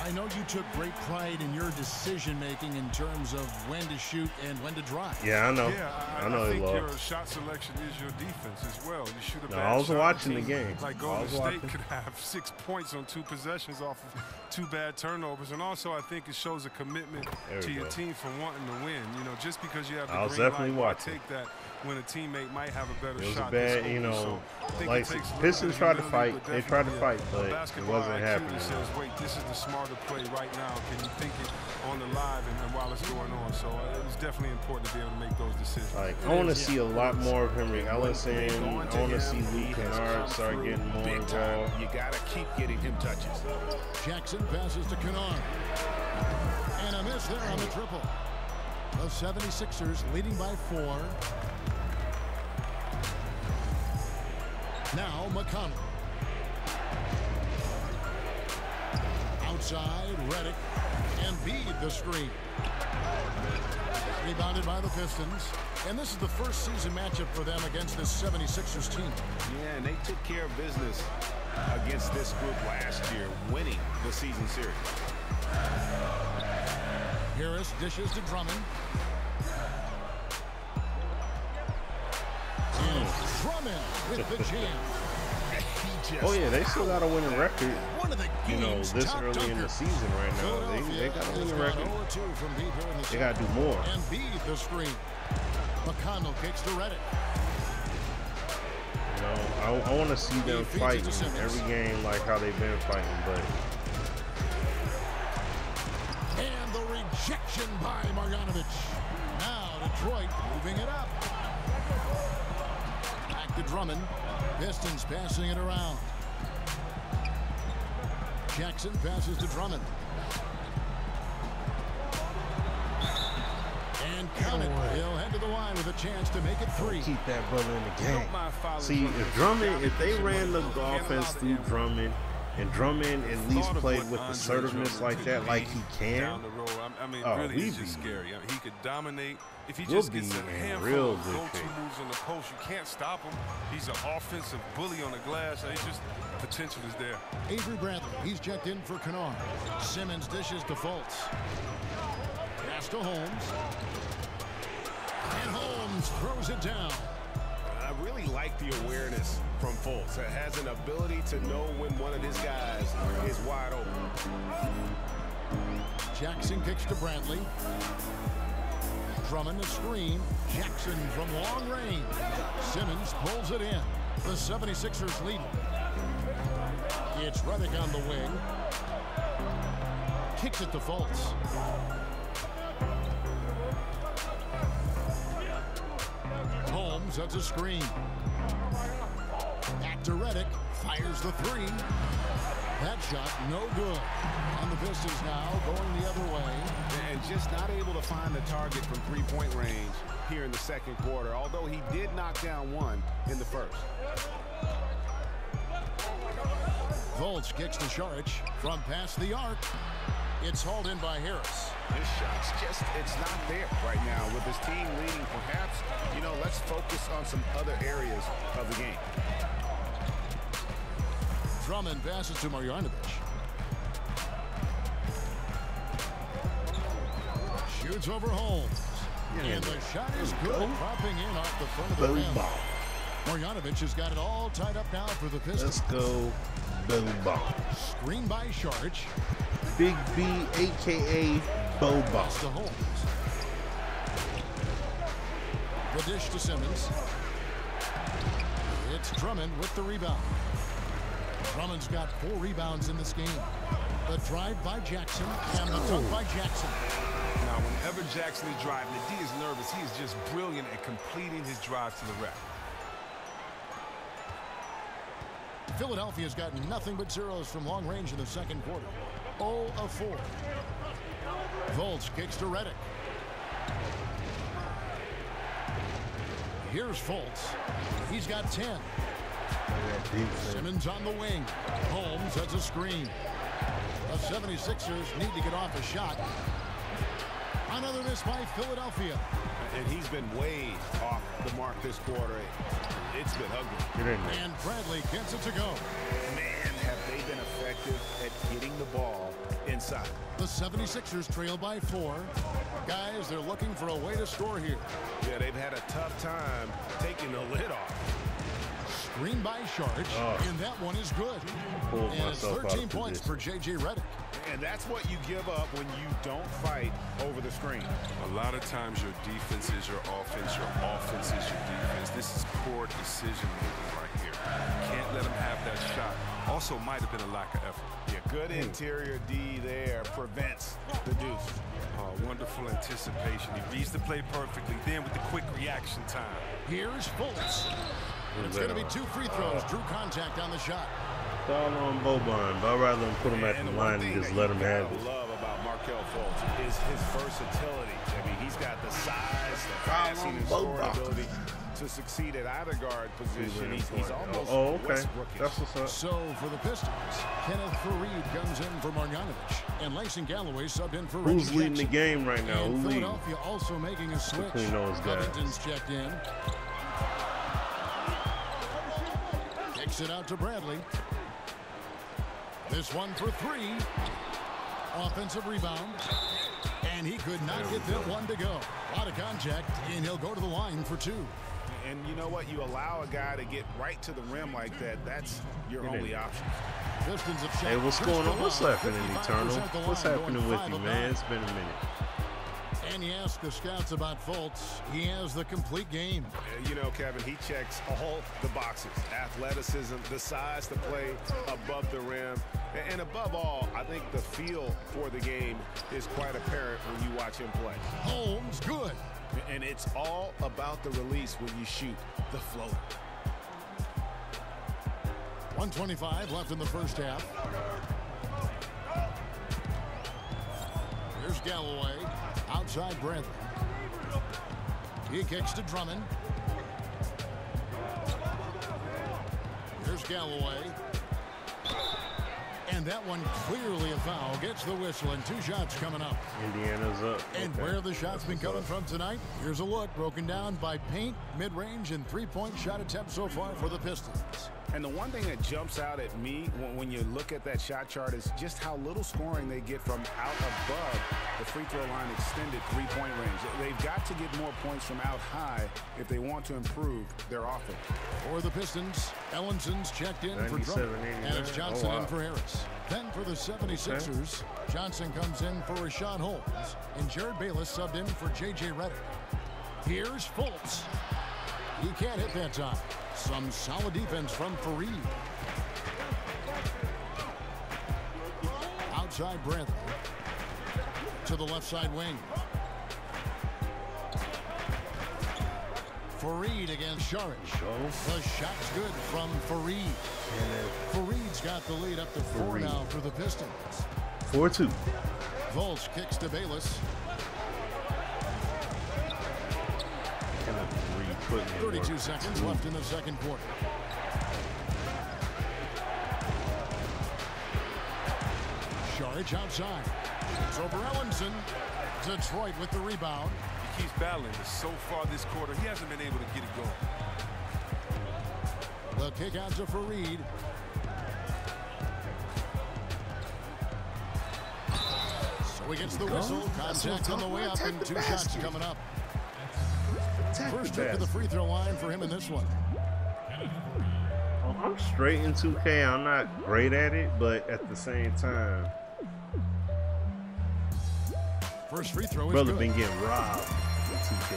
I know you took great pride in your decision-making in terms of when to shoot and when to drive. Yeah, I know. Yeah, I think your shot selection is your defense as well. You shoot a bad I was shot, watching the game. Like Golden State could have 6 points on 2 possessions off of 2 bad turnovers. And also, I think it shows a commitment to your team for wanting to win. You know, just because you have the green light, I take that when a teamate might have a better shot. It was a bad, you know, like Pistons tried to fight. They tried to fight, but it wasn't happening. Says, wait, this is the smarter play right now. Can you think it on the live and while it's going on? So it's definitely important to be able to make those decisions. Like, I want to see a lot more of Henry Ellenson. I want to see Luke Kennard start getting more involved. You got to keep getting him touches. Jackson passes to Kennard. And a miss there on the triple. The 76ers leading by 4. Now McConnell. Outside, Redick. Embiid the screen. Rebounded by the Pistons. And this is the first season matchup for them against this 76ers team. Yeah, and they took care of business against this group last year, winning the season series. Harris dishes to Drummond. Drummond with the jam. Oh yeah, they still got a winning record. One of the You know, game's this top early in the dunkers. season right now, they got a winning record. They got to do more. And beat the screen. McConnell kicks to Reddick. You know, I want to see them fighting every game like how they've been fighting, but. And the rejection by Marjanovic. Now Detroit moving it up. Back to Drummond. Pistons passing it around. Jackson passes to Drummond. And count it. He'll head to the line with a chance to make it 3. Keep that brother in the game. See, if they ran the offense through Drummond, and Drummond at least played with assertiveness like that, like he can, down the road. I mean, oh, really, it's just scary. I mean, he could dominate if he just gets a handful of go-to moves on the post. You can't stop him. He's an offensive bully on the glass. It's just potential is there. Avery Bradley, he's checked in for Kennard. Simmons dishes to Fultz. Pass to Holmes. And Holmes throws it down. I really like the awareness from Fultz. It has an ability to know when one of his guys is wide open. Jackson kicks to Bradley. Drummond a screen. Jackson from long range. Simmons pulls it in. The 76ers lead. It's Reddick on the wing. Kicks it to Fultz. Holmes, that's a screen. Back to Reddick. Fires the 3. That shot no good. And the Pistons now going the other way. And just not able to find the target from three-point range here in the second quarter, although he did knock down one in the first. Fultz kicks to Šarić from past the arc. It's hauled in by Harris. This shot's just, it's not there right now. With his team leading, perhaps, you know, let's focus on some other areas of the game. Drummond passes to Marjanovic. Shoots over Holmes. And the shot is good, popping in off the front of the rim. Marjanovic has got it all tied up now for the Pistons. Let's go. Boom ball. Screen by Šarić. Big B, a.k.a. Boba. To Holmes. The dish to Simmons. It's Drummond with the rebound. Drummond's got 4 rebounds in this game. The drive by Jackson and the dunk by Jackson. Now, whenever Jackson is driving, the D is nervous. He is just brilliant at completing his drive to the rack. Philadelphia's got nothing but zeros from long range in the second quarter. 0 of 4. Fultz kicks to Reddick. Here's Fultz. He's got 10. Simmons on the wing. Holmes has a screen. The 76ers need to get off a shot. Another miss by Philadelphia. And he's been way off the mark this quarter. It's been ugly. And Bradley gets it to go. Man, have they been effective at getting the ball inside. The 76ers trail by 4. Guys, they're looking for a way to score here. Yeah, they've had a tough time taking the lid off. Screen by Šarić, and that one is good. And it's 13 points for J.J. Reddick. And that's what you give up when you don't fight over the screen. A lot of times your defense is your offense is your defense. This is poor decision making right here. You can't let him have that shot. Also might have been a lack of effort. Yeah, good interior D there prevents the deuce. Oh, wonderful anticipation. He reads the play perfectly. Then with the quick reaction time. Here's Fultz. It's going to be 2 free throws. Drew contact on the shot. It's all on Boban, but I'd rather than put him at the line and just let him have it. What I love about Markelle Fultz is his versatility. I mean, he's got the size, the passing, and scoring ability to succeed at either guard position. He's almost Westbrookish. That's what's up. So for the Pistons, Kenneth Faried comes in for Marjanovic, and Langston Galloway subbed in for Reggie Who's leading the game right now? And Who's leading? Philadelphia also making a switch. Between those guys. Covington's checked in. Kicks it out to Bradley. This one for 3. Offensive rebound. And he could not get that one to go. A lot of contact, and he'll go to the line for 2. And you know what? You allow a guy to get right to the rim like that. That's your only option. Hey, what's going on? What's happening, Eternal? What's happening with you, man? It's been a minute. And you ask the scouts about Fultz, he has the complete game. You know, Kevin, he checks all the boxes. Athleticism, the size to play above the rim. And above all, I think the feel for the game is quite apparent when you watch him play. Holmes, good. And it's all about the release when you shoot the floater. 1:25 left in the first half. Here's Galloway. Outside Bradley. He kicks to Drummond. Here's Galloway. And that one clearly a foul. Gets the whistle and 2 shots coming up. Indiana's up. And where have the shots been coming from tonight? Here's a look broken down by paint, mid-range, and 3-point shot attempts so far for the Pistons. And the one thing that jumps out at me when you look at that shot chart is just how little scoring they get from out above the free throw line extended 3-point range. They've got to get more points from out high if they want to improve their offense. For the Pistons, Ellinson's checked in for Drummond, and it's Johnson in for Harris. Then for the 76ers, Johnson comes in for Rashad Holmes, and Jared Bayless subbed in for J.J. Redick. Here's Fultz. He can't hit that time. Some solid defense from Fareed. Outside Bradley. To the left side wing. Fareed against Saric. The shot's good from Fareed. Fareed's got the lead up to 4 now for the Pistons. 4-2. Fultz kicks to Bayless. 32 seconds left in the second quarter. Saric outside. It's over Ellinson. Detroit with the rebound. He keeps battling. So far this quarter, he hasn't been able to get it going. The kick out to Fareed. So he gets the whistle. Contact on the way up and 2 shots coming up. First trip to the free throw line for him in this one. I'm straight in 2K. I'm not great at it, but at the same time, first free throw is brother good. been getting robbed in 2K.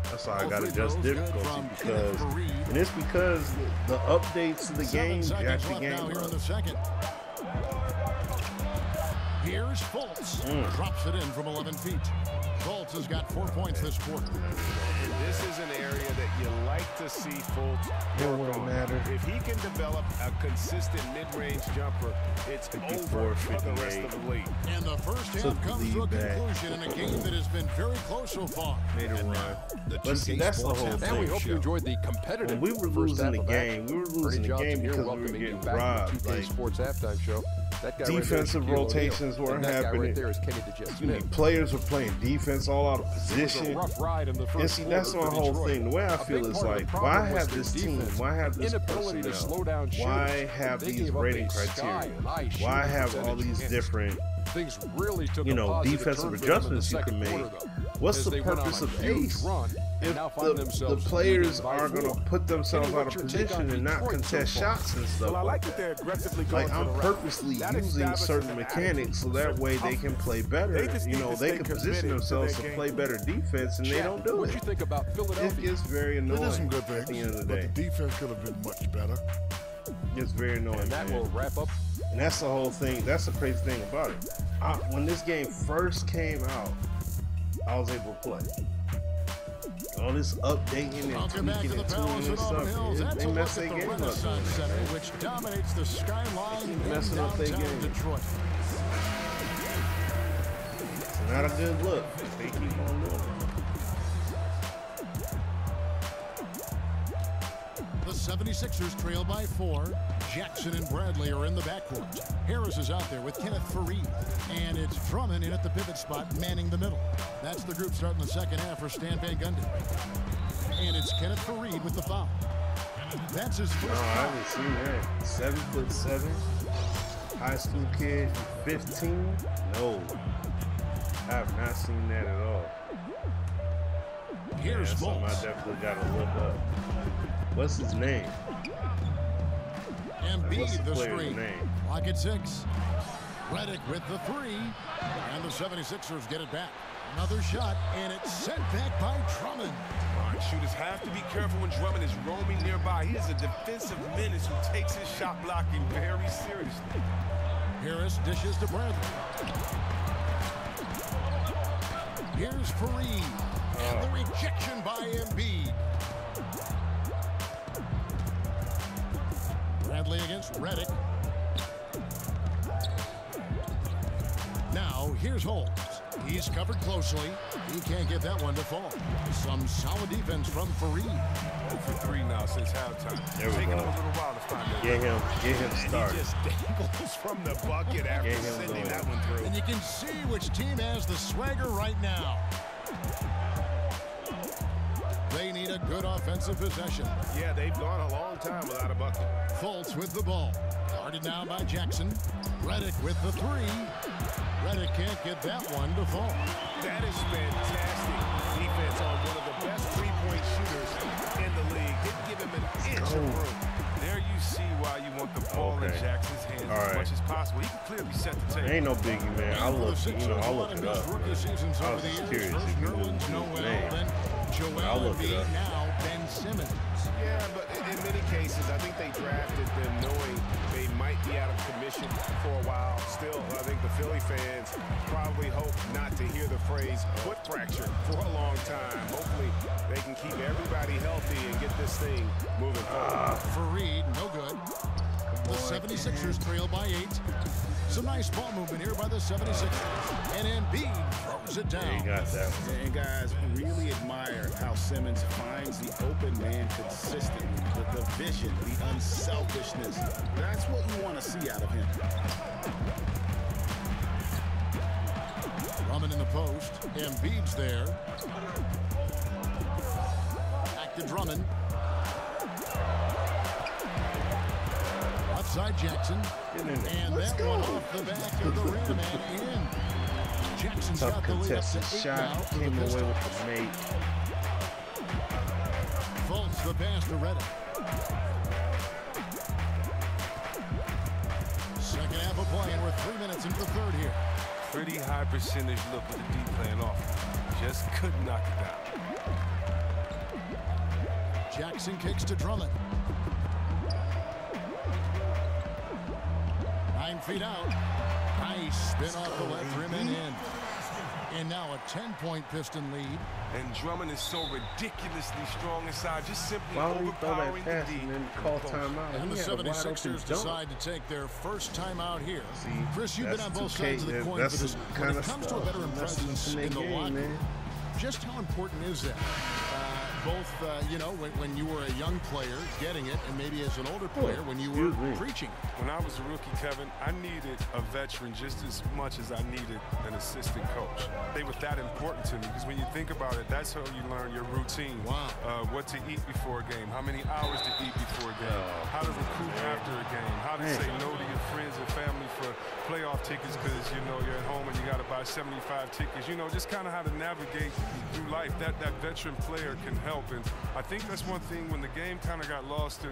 That's why I got to adjust difficulty because, and it's because the updates to the game jack the game here in the second. Here's Fultz. Drops it in from 11 feet. Fultz has got 4 points this quarter. And this is an area that you like to see Fultz work on. If he can develop a consistent mid-range jumper, it's over for the rest of the league. And the first half comes to a conclusion in a game that has been very close so far. Made a run. But see, that's the whole thing. And we hope you enjoyed the competitive. When we were losing the game, we were losing the game because we were getting robbed. Like Sports halftime show. That guy defensive right rotations weren't happening. Right there is Kenny DeJesus. Players were playing defense all out of position. And see, that's my whole thing. The way I feel is like, why have this team? Why have this personnel? Why have these rating criteria? Why have all these different, defensive adjustments you can make? What's the purpose of ace if the players are going to put themselves out of position and not contest shots and stuff like that? Like, I'm purposely using certain mechanics so that way they can play better. They can position themselves to play better defense, and they don't do it. What you think about Philadelphia? It gets very annoying. There's some good things, at the end of the day. but the defense could have been much better. It's very annoying. And that will wrap up. And that's the whole thing. That's the crazy thing about it. When this game first came out, I was able to play. All this updating and tweaking and tuning and stuff, they mess their game up. Center, which dominates the skyline in messing up their downtown game. Detroit. It's not a good look. They keep on doing it. The 76ers trail by 4. Jackson and Bradley are in the backcourt. Harris is out there with Kenneth Fareed. And it's Drummond in at the pivot spot, manning the middle. That's the group starting the second half for Stan Van Gundy. And it's Kenneth Fareed with the foul. That's his first foul. I haven't seen that. 7'7", high school kid, 15. No, I have not seen that at all. Here's something I Fultz. definitely got to look up. What's his name? Embiid the player's screen. name? Lock at 6. Redick with the 3. And the 76ers get it back. Another shot, and it's sent back by Drummond. All right, shooters have to be careful when Drummond is roaming nearby. He is a defensive menace who takes his shot blocking very seriously. Harris dishes to Bradley. Here's Fareed. And the rejection by Embiid. Bradley against Redick. Now, here's Holmes. He's covered closely. He can't get that one to fall. Some solid defense from Fareed. 0 for 3 now since halftime. There we Taking go. him a little while to find that. Get him started. He just dangles from the bucket after Get him sending going. that one through. And you can see which team has the swagger right now. They need a good offensive possession. Yeah, they've gone a long time without a bucket. Fultz with the ball. Guarded now by Jackson. Redick with the 3. Redick can't get that one to fall. That is fantastic defense on one of the best three-point shooters in the league. Didn't give him an inch of room. There you see why you want the ball in Jackson's hands as much as possible. He can clearly set the table. Ain't no biggie, man. I'll look it up. Rookie seasons I over was the just years. curious First if you knew Nerlens his Noel, name. then Joel I'll look it Embiid, up. now Ben Simmons. Yeah, but in many cases, I think they drafted them knowing they might be out of commission for a while. Still, I think the Philly fans probably hope not to hear the phrase foot fracture for a long time. Hopefully, they can keep everybody healthy and get this thing moving forward. Fareed, no good. The 76ers trail by 8. Some nice ball movement here by the 76ers. And Embiid throws it down. He got that one. And guys, really admire how Simmons finds the open man consistently. The vision, the unselfishness. That's what you want to see out of him. Drummond in the post. Embiid's there. Back to Drummond. Outside Jackson. And that one off the back of the rim and in. Jackson's Tough got the lead up to contested 8 shot. now for the Came away Pistons. with the mate. Fultz the pass to Redick. Second half of play, and we're 3 minutes into the third here. Pretty high percentage look with the deep playing off. Just couldn't knock it down. Jackson kicks to Drummond. 9 feet out. Nice spin off the left rim and in. And now a 10-point Piston lead. And Drummond is so ridiculously strong inside, just simply Why don't you throw that overpowering the pass D. and then call timeout? And the He had a wide open 76ers dunk. decide to take their first timeout here. See, Chris, you've been that's on both 2K, sides of the coin for that's this. the When kind it of comes to a stuff. veteran That's presence the in the game, locker man. room, just how important is that? Both, you know, when you were a young player getting it, and maybe as an older player when you were preaching. When I was a rookie, Kevin, I needed a veteran just as much as I needed an assistant coach. They were that important to me because when you think about it, that's how you learn your routine. Wow. What to eat before a game, how many hours to eat before a game, how to recruit after a game, how to say no to your friends and family for playoff tickets because, you know, you're at home and you got to buy 75 tickets. You know, just kind of how to navigate through life. That veteran player can help. And I think that's one thing when the game kind of got lost in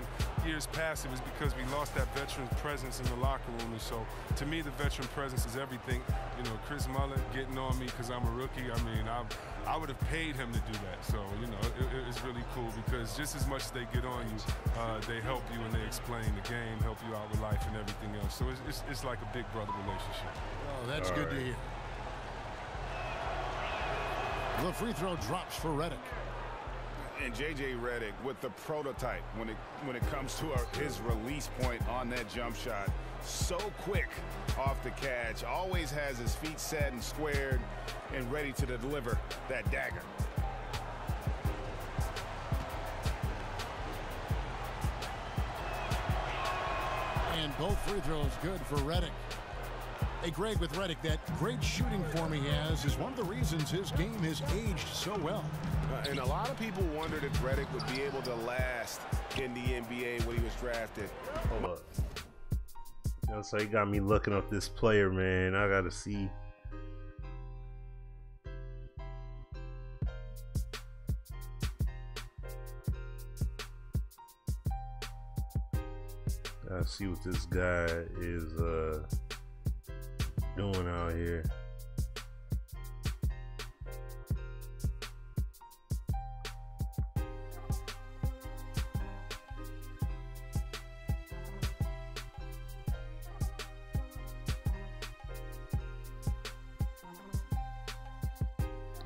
years past, it was because we lost that veteran presence in the locker room. And so to me, the veteran presence is everything. You know, Chris Mullin getting on me because I'm a rookie. I mean, I would have paid him to do that. So, you know, it's really cool because just as much as they get on you, they help you and they explain the game, help you out with life and everything else. So it's like a big brother relationship. Oh, that's good to hear. The free throw drops for Redick. And J.J. Redick with the prototype when it comes to his release point on that jump shot. So quick off the catch. Always has his feet set and squared and ready to deliver that dagger. And both free throws good for Redick. Hey, Greg, with Redick, that great shooting form he has is one of the reasons his game has aged so well. And a lot of people wondered if Redick would be able to last in the NBA when he was drafted. Hold up. You know, so he got me looking up this player, man. I gotta see. Let's see what this guy is doing out here.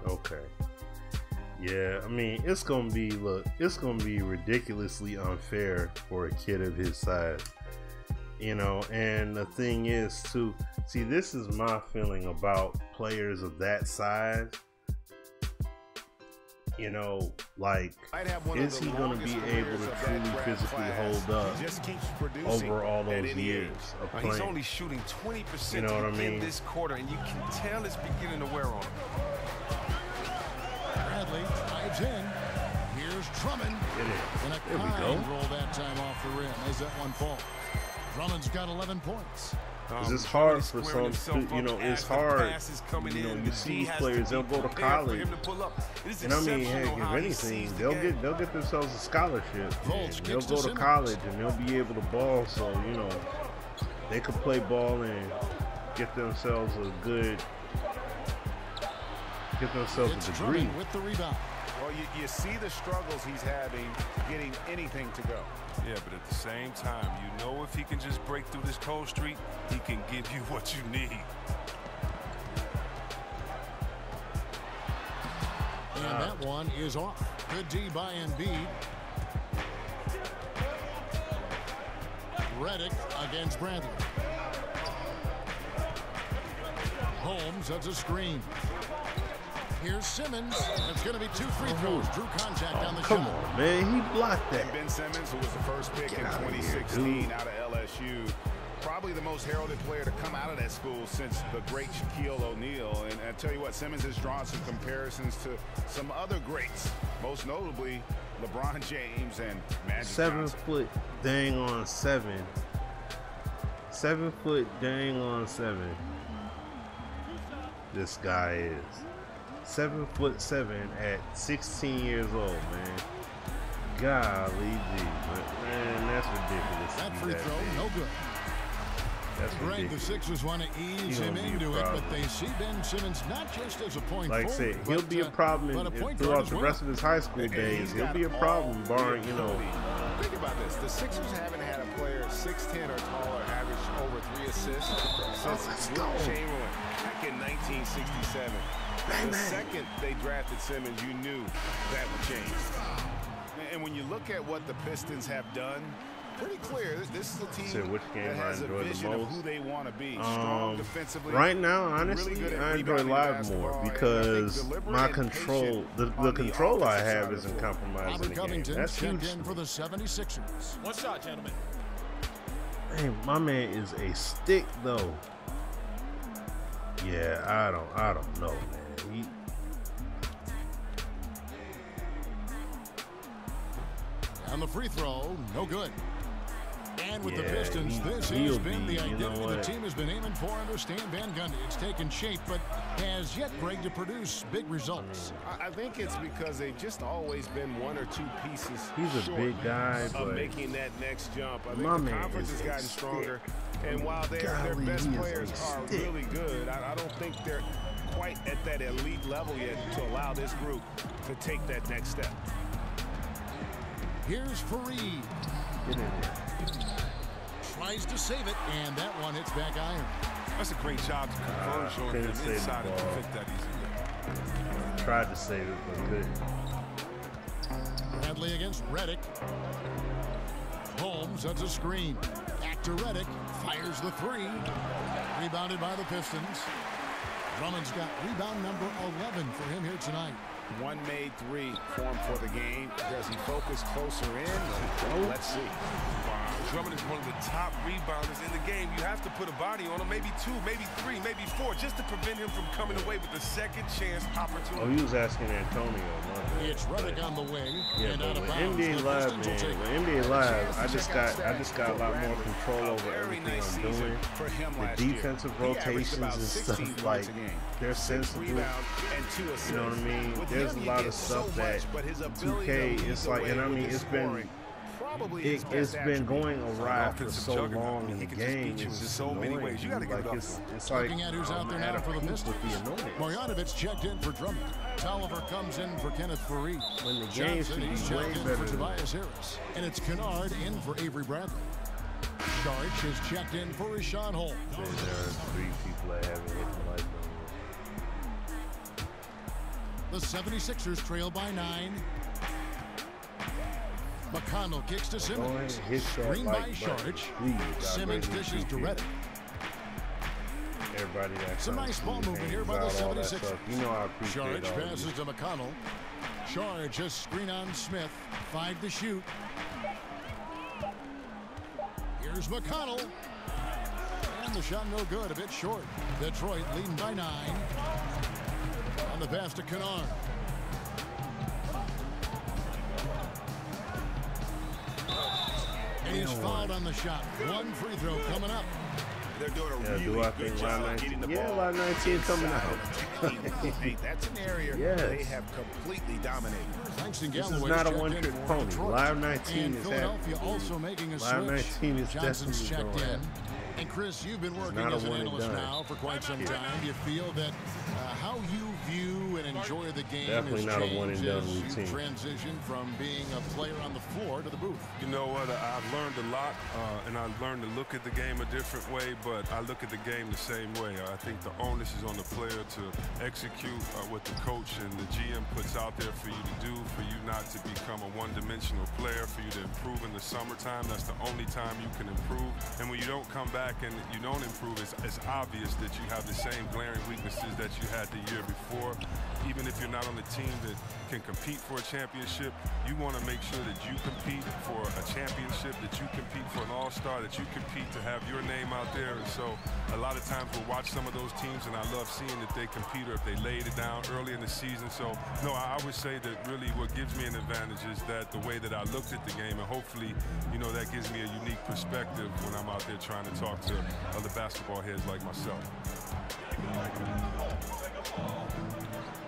Okay. Yeah, I mean, it's gonna be, look, it's gonna be ridiculously unfair for a kid of his size, you know. And the thing is, too, see, this is my feeling about players of that size. You know, like, is he gonna be able to truly physically hold up over all those years of playing? He's only shooting 20%, you know what I mean, this quarter, and you can tell it's beginning to wear on him. Bradley drives in. Here's Drummond. And a kind roll that time off the rim as that one falls. Drummond's got 11 points. It's hard for some, you know, it's hard, you know, you see these players, they'll go to college, and I mean, heck, if anything, they'll get themselves a scholarship, and they'll go to college, and they'll be able to ball, so, you know, they could play ball and get themselves a degree. With the rebound. Well, you see the struggles he's having getting anything to go. Yeah, but at the same time, you know, if he can just break through this cold streak, he can give you what you need. And that one is off. Good D by Embiid. Redick against Bradley. Holmes has a screen. Here's Simmons. It's going to be 2 free throws. Drew contact on the shot. Come on, man. He blocked that. And Ben Simmons, who was the first pick in 2016 out of LSU, probably the most heralded player to come out of that school since the great Shaquille O'Neal. And I tell you what, Simmons has drawn some comparisons to some other greats, most notably LeBron James and Magic 7 Johnson. foot dang on 7. 7 foot dang on 7. This guy is 7'7" at 16 years old, man. Golly gee, man, that's ridiculous. That free throw, no good. That's Greg, ridiculous. the Sixers want to ease him into it, but they see Ben Simmons not just as a point like I forward, said, he'll be a problem throughout the rest of his high school days. He'll be a problem, barring, you know. Think about this. The Sixers haven't had a player 6'10" or taller average over 3 assists since Will Chamberlain back in 1967. The second they drafted Simmons, you knew that would change. And when you look at what the Pistons have done, pretty clear this is a team that has a vision of who they want to be. Strong defensively. Right now, honestly, really I enjoy live more because my control, the control I have isn't compromising the game. That's huge. For the 76ers. One shot, gentlemen. Hey, my man is a stick though. Yeah, I don't know, man. On the free throw, no good. And with the Pistons, this has been the identity the team has been aiming for under Stan Van Gundy. It's taken shape, but has yet, Greg, to produce big results. I think it's because they've just always been 1 or 2 pieces He's a big guy, of making that next jump. I think the conference has gotten stronger. And while their best players are really good, I don't think they're quite at that elite level yet to allow this group to take that next step. Here's Fareed. Get in there. Tries to save it, and that one hits back iron. That's a great job to converge on him inside and convict that easily. Tried to save it, but couldn't. Bradley against Redick. Holmes, that's a screen. Back to Redick. Fires the 3. Rebounded by the Pistons. Drummond's got rebound number 11 for him here tonight. One made 3 for him for the game. Does he focus closer in? Let's see. Wow, Drummond is one of the top rebounders in the game. You have to put a body on him, maybe 2, maybe 3, maybe 4, just to prevent him from coming away with a second chance opportunity. Oh, he was asking Antonio. It's Redick on the wing. Yeah, but with NBA Live, man, with NBA Live, I just got a lot more control over everything I'm doing. The defensive rotations and stuff, like, they're sensitive. You know what I mean? There's a lot of stuff that 2K is like, and I mean, it's been probably his best it's been attribute. going awry for offensive so juggernaut. long I mean, in he the can just game. beat you It's in just so many annoying. ways. You gotta give it up it's to like Looking at who's out there at now a for the peak Pistons. with the annoyance. Marjanovic checked in for Drummond. Tolliver comes in for Kenneth Fareed. When the game should Johnson, be he's way checked in better for than Tobias Harris. And it's Kennard in for Avery Bradley. Saric is checked in for Rashawn Holmes. There are 3 people that haven't hit the light The 76ers trail by 9. McConnell kicks to number. Go ahead Simmons. and hit that Screen by like button, Saric. please. I Simmons greatly dishes to appreciate Reddick. it. Everybody that Some comes nice through ball and movement here hangs by the out, all that 76ers. stuff. You know I appreciate Saric all of passes you. to McConnell. Saric just screen on Smith. 5 to shoot. Here's McConnell. And the shot no good, a bit short. Detroit leading by 9. On the pass to Kennard. And he's fouled on the shot. 1 free throw coming up. They're doing a Do really I good think job Line getting the 19? Yeah, ball Line 19 coming inside out. of the team. Hey, that's an area Yes. they have completely dominated. Langston This is Galloway not a checked in one-trick for pony. Detroit. Live 19 And is Philadelphia happening. also making a Live switch. 19 is Johnson's definitely checked going in. to And Chris, you've been working not a as an one and analyst done. now for quite some time. Do you feel that how you view and enjoy the game Definitely has not a changed one and done as you routine. transition from being a player on the floor to the booth? You know what? I've learned a lot, and I've learned to look at the game a different way, but I look at the game the same way. I think the onus is on the player to execute what the coach and the GM puts out there for you to do, for you not to become a one-dimensional player, for you to improve in the summertime. That's the only time you can improve. And when you don't come back and you don't improve, it's obvious that you have the same glaring weaknesses that you had the year before. Even if you're not on the team that can compete for a championship, you want to make sure that you compete for a championship, that you compete for an all-star, that you compete to have your name out there. And so a lot of times we'll watch some of those teams, and I love seeing that they compete or if they laid it down early in the season. So, no, I would say that really what gives me an advantage is that the way that I looked at the game, and hopefully, you know, that gives me a unique perspective when I'm out there trying to talk to other basketball heads like myself.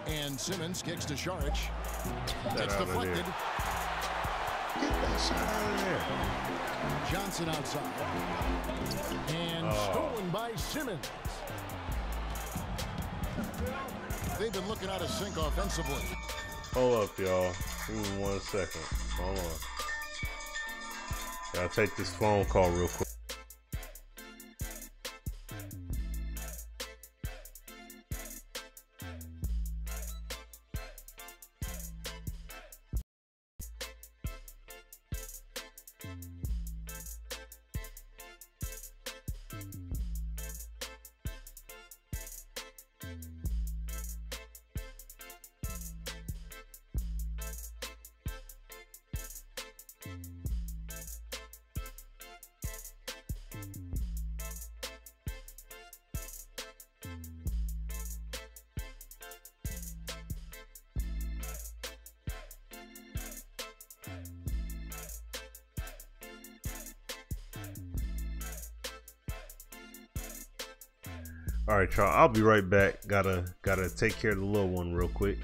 And Simmons kicks to Saric. Get It's out of there. deflected. Get that shot out of there. Johnson outside. And stolen by Simmons. They've been looking out of sync offensively. Hold up, y'all. Give me 1 second. Hold on. I'll take this phone call real quick. All right, y'all. I'll be right back. Gotta take care of the little one real quick.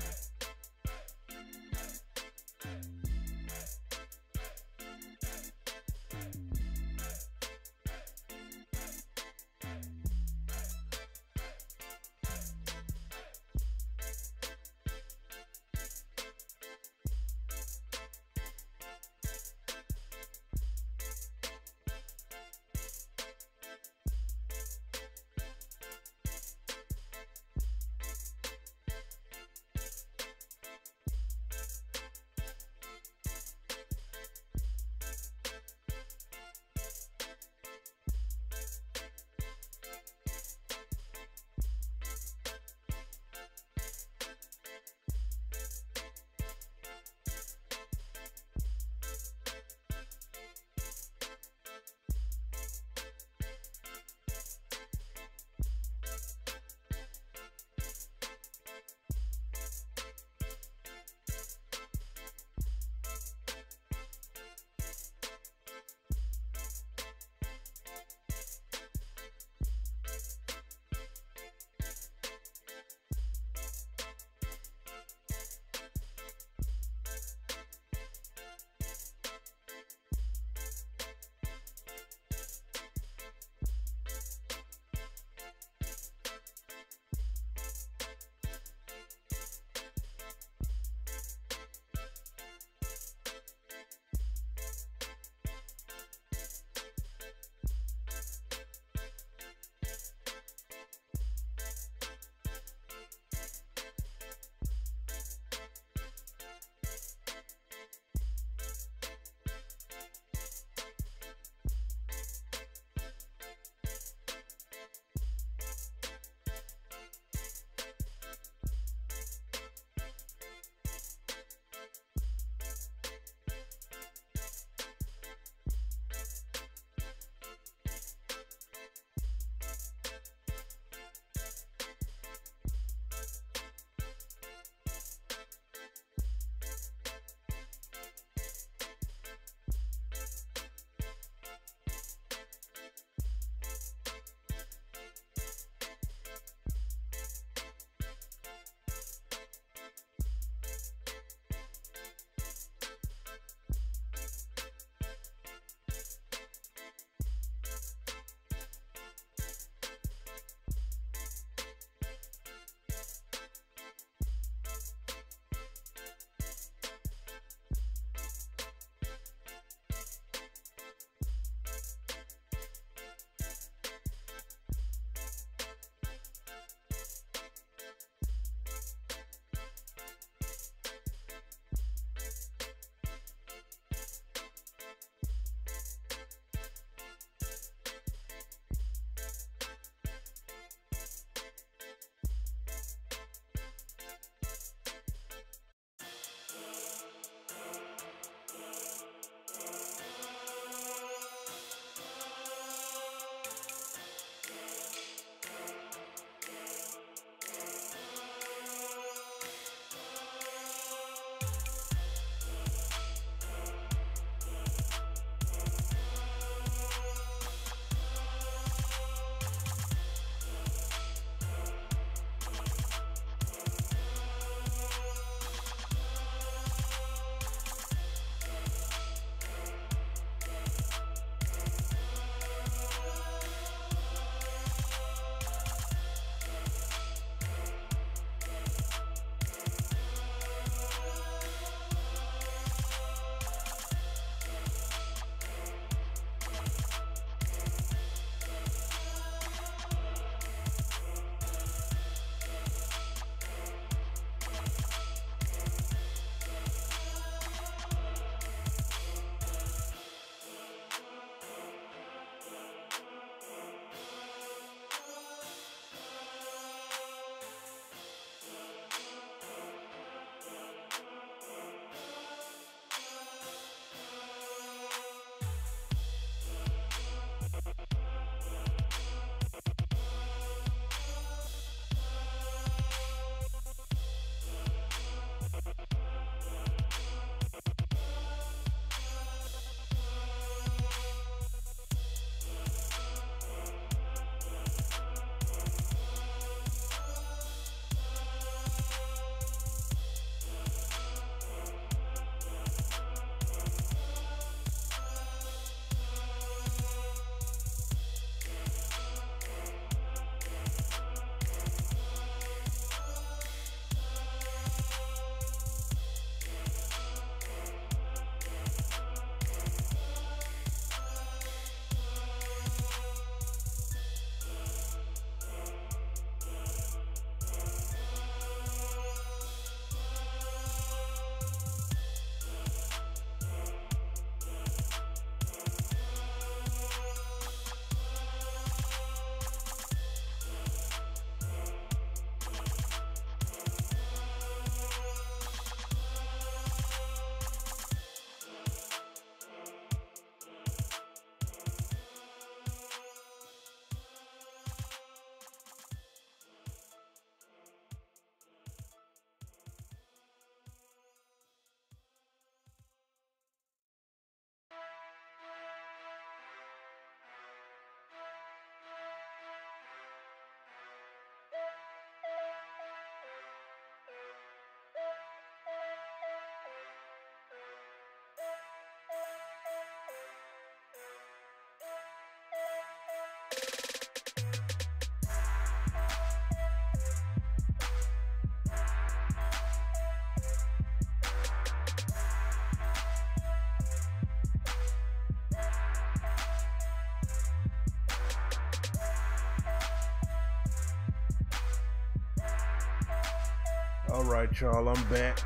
All right, y'all, I'm back.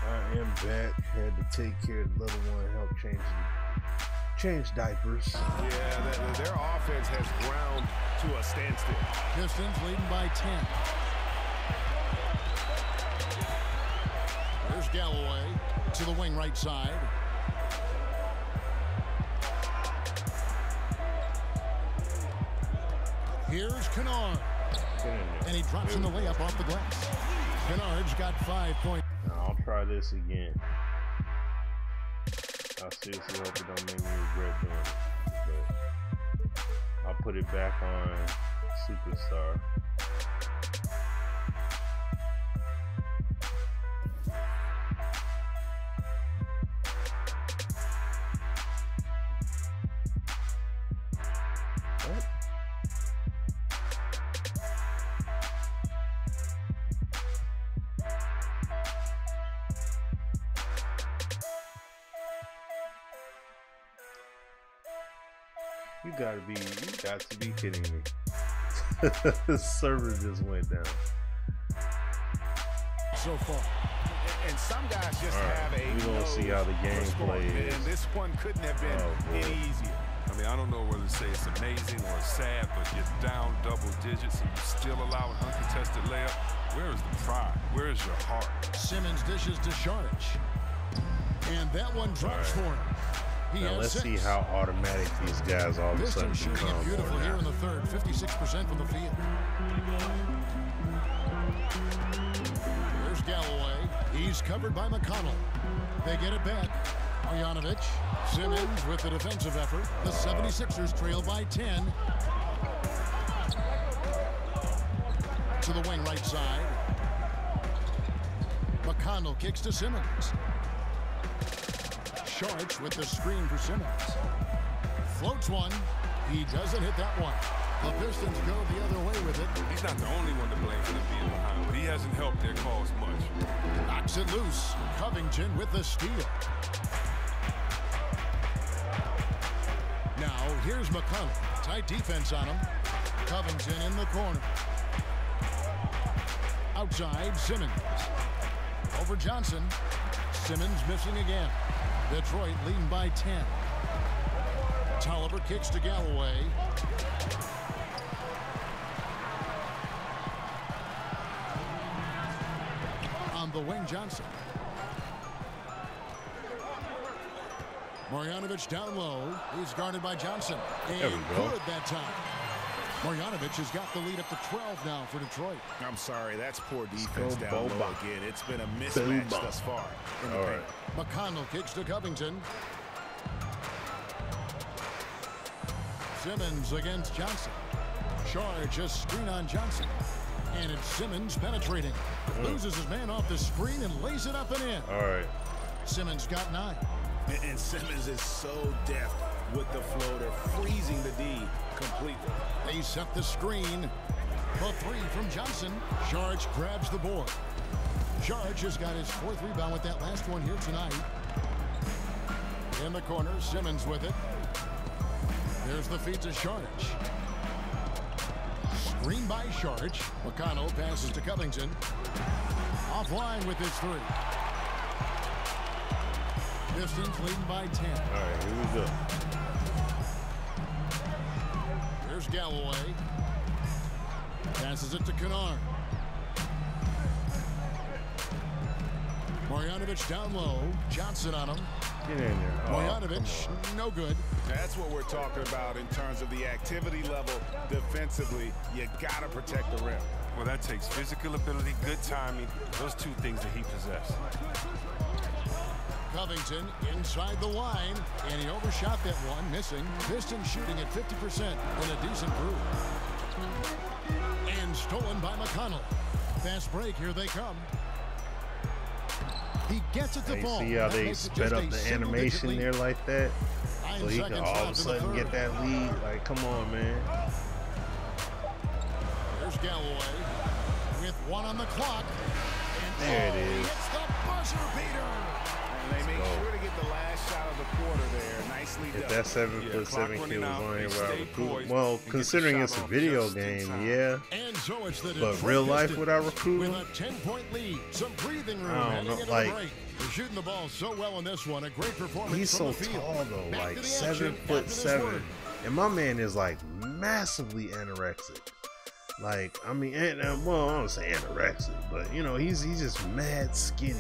I am back. Had to take care of the little one, help change diapers. Yeah, their offense has ground to a standstill. Pistons leading by 10. There's Galloway to the wing right side. Here's Kennard. And he drops in the layup off the glass. Kennard's got 5 points. Now I'll try this again. I seriously hope it don't make me regret doing it. But I'll put it back on Superstar. What? You got to be kidding me. The server just went down. So far. And some guys just have a we're gonna see how the game plays. And this one couldn't have been any easier. I mean, I don't know whether to say it's amazing or sad, but you're down double digits and you still allow an uncontested layup. Where is the pride? Where is your heart? Simmons dishes to Sharich. And that one drops for him. Now let's see how automatic these guys all of a sudden Pistons shooting it beautiful here in the third. 56% from the field. There's Galloway. He's covered by McConnell. They get it back. Marjanovic. Simmons with the defensive effort. The 76ers trail by 10. To the wing right side. McConnell kicks to Simmons. Sharich with the screen for Simmons. Floats one. He doesn't hit that one. The Pistons go the other way with it. He's not the only one to blame for them being behind, but he hasn't helped their cause much. Knocks it loose. Covington with the steal. Now here's McConnell. Tight defense on him. Covington in the corner. Outside, Simmons. Over Johnson. Simmons missing again. Detroit leading by 10. Tolliver kicks to Galloway. On the wing, Johnson. Marjanovic down low. He's guarded by Johnson. And good that time. Marjanovic has got the lead up to 12 now for Detroit. I'm sorry, that's poor defense down low again. It's been a mismatch thus far in the paint. McConnell kicks to Covington. Simmons against Johnson. Charge a screen on Johnson. And it's Simmons penetrating. Loses his man off the screen and lays it up and in. All right. Simmons got 9. And Simmons is so deft with the floater, freezing the D completely. They set the screen. The 3 from Johnson. Charge grabs the board. Charge has got his 4th rebound with that last one here tonight. In the corner, Simmons with it. There's the feed to Charge. Screen by Charge. McConnell passes to Covington. Offline with his 3. Pistons leading by 10. All right, here we go. There's Galloway. Passes it to Kennard. Marjanovic down low. Johnson on him. Get in there. Marjanovic, no good. That's what we're talking about in terms of the activity level defensively. You got to protect the rim. Well, that takes physical ability, good timing, those 2 things that he possessed. Covington inside the line, and he overshot that one, missing. Pistons shooting at 50% in a decent groove. And stolen by McConnell. Fast break, here they come. He gets it to fall. See how they sped up the animation there like that? 9 So he can seconds all of a left in the sudden get third. that lead. Like, come on, man. There's Galloway with 1 on the clock. And There it is. It's the buzzer beater. And they make sure to get the last shot of the quarter there. Nicely done. If that 7'7" clock kid running was out, on here they where I stay recruit, poised well, and get the considering shot it's a off video just in game, time. yeah. And so it's the But Detroit real life, Pistons would I recruit with him? a 10-point lead, some breathing room I don't heading know, into the like, break. They're shooting the ball so well in this one. A great performance He's from so the field. tall though, Back like to the action after this 7'7", word. and my man is like massively anorexic. Like, I mean, well, I don't say anorexic, but you know, he's just mad skinny.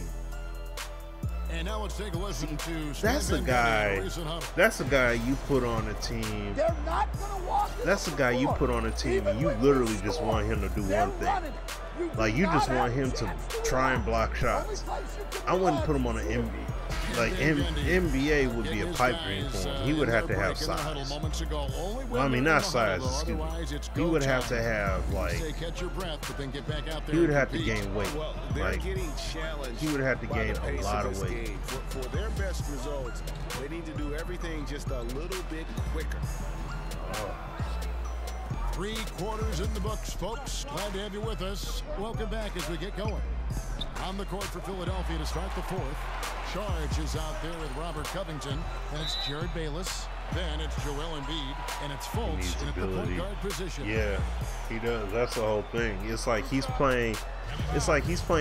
And now let's take a listen to That's the Stan Van Gundy in guy. a recent huddle. That's the guy you put on a team. They're not gonna walk it That's the guy you put on a team, and you literally just want him to do one thing. Like, you just want him to try and block shots. I wouldn't put him on an NBA. Like, NBA would be a pipe dream for him. He would have to have size. Well, I mean, not size, excuse me. He would have to have, like, he would have to gain weight. Well, they're Like, getting challenged. he would have to by gain the a pace lot of of this weight. game. For their best results, they need to do everything just a little bit quicker. 3 quarters in the books, folks. Glad to have you with us. Welcome back as we get going. On the court for Philadelphia to start the fourth. Charge is out there with Robert Covington. Then it's Jared Bayless. Then it's Joel Embiid. And it's Fultz needs in at the point ability. guard position. Yeah, he does. That's the whole thing. It's like he's playing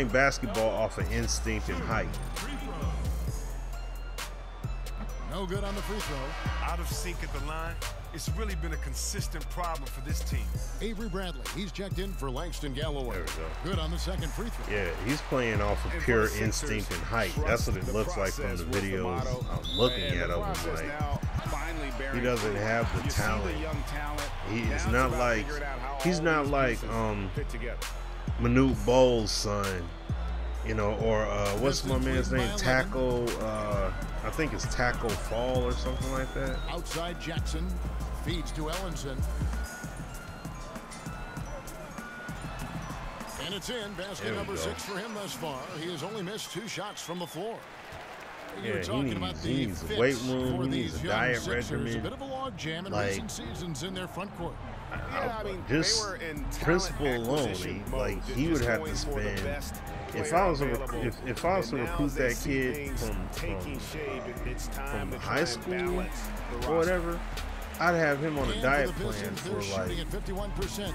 basketball off of instinct and height. No good on the free throw. Out of sync at the line. It's really been a consistent problem for this team. Avery Bradley, he's checked in for Langston Galloway. There we go. Good on the second free throw. Yeah, he's playing off of And for pure the Sixers, instinct and height. That's what it trust looks the like from the process was the videos motto. I'm looking And at the of him. process Like, now finally bearing he doesn't fruit. have the You see talent. young talent. He Now is it's not about like figuring out how he's all not these like pieces fit together. Manute Bowles' son, you know, or what's my man's name? Taco. I think it's Taco Fall or something like that. Outside Jackson feeds to Ellenson. And it's in. Basket There we number go. 6 for him thus far. He has only missed 2 shots from the floor. Yeah, You're talking about he the needs a fits weight room, for he needs these a young diet Sixers. regimen. A bit of a log jam in Like, recent seasons in their front court. Yeah, I mean, just they were in talent principle alone, acquisition like mode, he would just have going to for the spend. best If player I was available. if I was to And now recruit as they that see kid things taking shape, it's time to try high and school balance the or roster. whatever, I'd have him on a And diet for the plan Pistons, for they're like. shooting at 51%.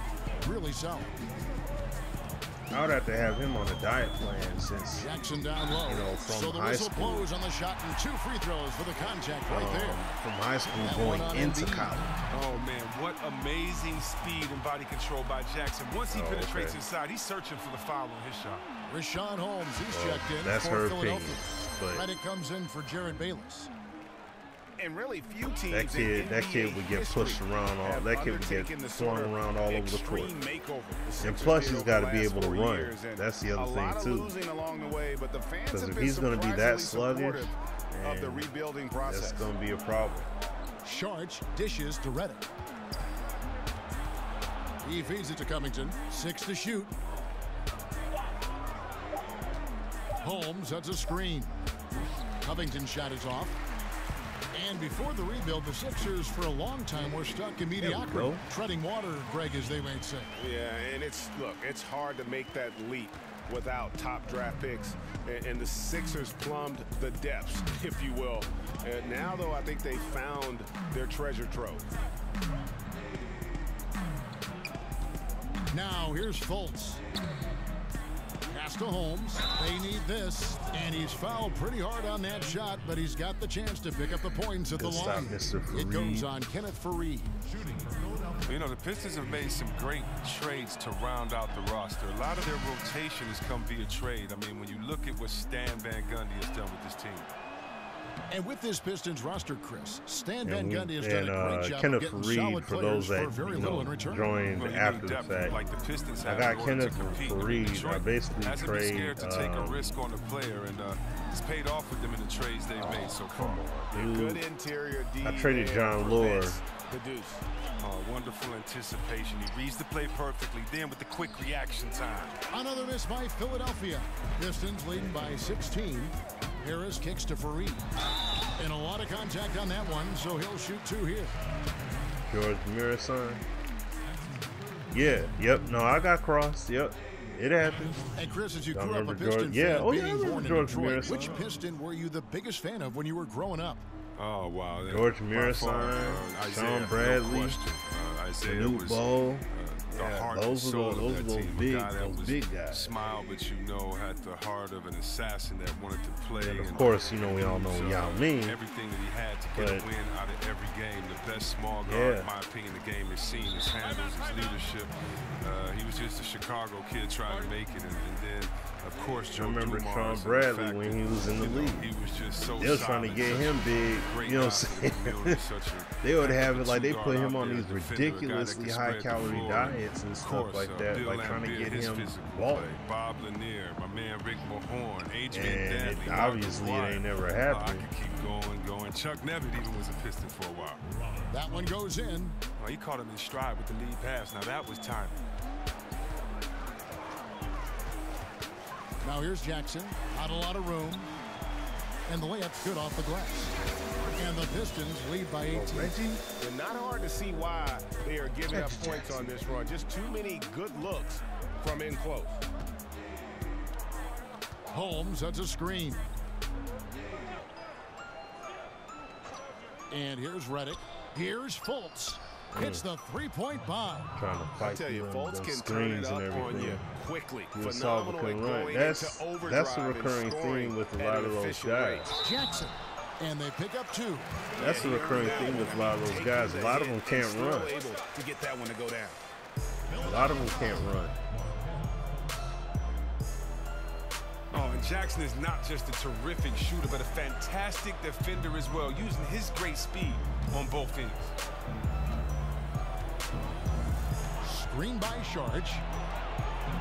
Really solid. I would have to have him on a diet plan since Jackson down low. you know, from so the high whistle school. blows on the shot and 2 free throws for the contact right there. From high school That going one on into Embiid. college. Oh, man, what amazing speed and body control by Jackson. Once he Oh, penetrates okay. inside, he's searching for the foul on his shot. Rashawn Holmes, he's Well, checked in that's for her Philadelphia. opinion, but Credit comes in for Jared Bayless. And really few teams that kid in would get history pushed around all. have That kid would get undertaken the flung sort of around all over the court. extreme makeover the And Sixers plus, did he's over got the to be last able to 4 run. years. And That's the a other lot thing of too. losing along the way, but the fans Because have if been he's going to be that surprisingly sluggish, supportive of the rebuilding process. that's going to be a problem. Sharch dishes to Reddick. He feeds it to Covington. 6 to shoot. Holmes has a screen. Covington's shot is off. And before the rebuild, the Sixers for a long time were stuck in mediocrity. go. Treading water, Greg, as they might say. Yeah, and it's hard to make that leap without top draft picks. And the Sixers plumbed the depths, if you will. And now, though, I think they found their treasure trove. Now here's Fultz. Pass to Holmes. They need this. And he's fouled pretty hard on that shot, but he's got the chance to pick up the points at the Good stop, line. Mr. It goes Fareed. on Kenneth Fareed. You know, the Pistons have made some great trades to round out the roster. A lot of their rotation has come via trade. I mean, when you look at what Stan Van Gundy has done with this team. And with this Pistons roster, Chris, Stan Van And Gundy has done a great job Kenneth of getting Fareed, solid for players those that for very little in return. joined Well, you after need the depth fact. like the Pistons I have got in order to Kenneth compete. Fareed. I Detroit basically hasn't been scared to take a trade. risk on a player, and it's paid off with them in the trades they've made so far. Good interior D. I traded there John for Lure. Vince. The deuce. Oh, wonderful anticipation. He reads the play perfectly, then with the quick reaction time. Another miss by Philadelphia. Pistons leading by 16. Harris kicks to Fareed. And a lot of contact on that one, so he'll shoot 2 here. George Mirasan. Yeah, yep. No, I got crossed. Yep. It happens. And Chris, as you I grew up a remember Piston George. Yeah, fan, oh yeah, I being remember born in George Detroit, Mirasan. which Piston were you the biggest fan of when you were growing up? Oh, wow. George By far, Mirasan, Isaiah, Sean Bradley, no question. Isaiah Newt was Bowl. the Yeah, heart those and soul were of that those team. big, A guy that those was big guys. smile, but you know, had the heart of an assassin that wanted to play. And of course, you know, we all know Yao Ming. Everything that he had to get a But- win out of every game. The best small guard, Yeah. in my opinion, the game has seen. His handles, his leadership. He was just a Chicago kid trying to make it. And then, of course, Joe I remember Dumars Sean and the Bradley fact when that, he was in the you know, league. He was just so They was trying to solid, get such him a big, great you know what I'm guy for the saying? community, such a They would heck have of a it like they two-guard put him out on there, these defender, a guy that ridiculously can high spread the calorie floor. diets and Of stuff course, like that, Bill like trying to Laimbeer, get his him physical ball. play. Bob Lanier, my man Rick Mahorn, Adrian And Dantley, obviously it ain't never happened. I could keep going. Chuck Nevitt even was a Piston for a while. That one goes in. Well, he caught him in stride with the lead pass. Now that was timing. Now here's Jackson. Not a lot of room. And the layup's good off the glass. And the Pistons lead by 18. And not hard to see why they are giving up points on this run. Just too many good looks from in close. Holmes, that's a screen. And here's Reddick. Here's Fultz. Hits the three-point bomb. Trying to I fight tell you, through Fultz them can turn screens it and up on everything. you quickly. He was solid, Phenomenal couldn't at run. going That's into a overdrive recurring and scoring theme with a at lot an of those efficient guys. rate. Jackson. And they pick up 2. That's a recurring theme with a lot of those guys. A lot of them can't run. Able to get that one to go down. A lot of them can't run. Oh, and Jackson is not just a terrific shooter, but a fantastic defender as well, using his great speed on both ends. Screen by Sharge.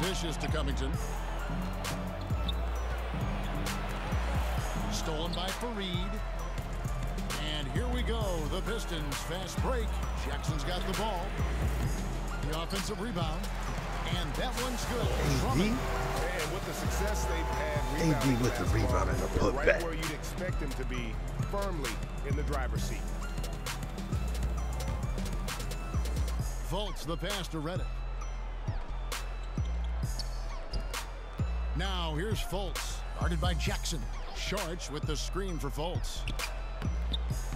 Dishes to Covington. Stolen by Fareed. And here we go. The Pistons fast break. Jackson's got the ball. The offensive rebound. And that one's good. And with the success they've had, AD with the rebound and the putback. right where you'd expect him to be, firmly in the driver's seat. Fultz the pass to Reddick. Now here's Fultz, guarded by Jackson. Sharch with the screen for Fultz.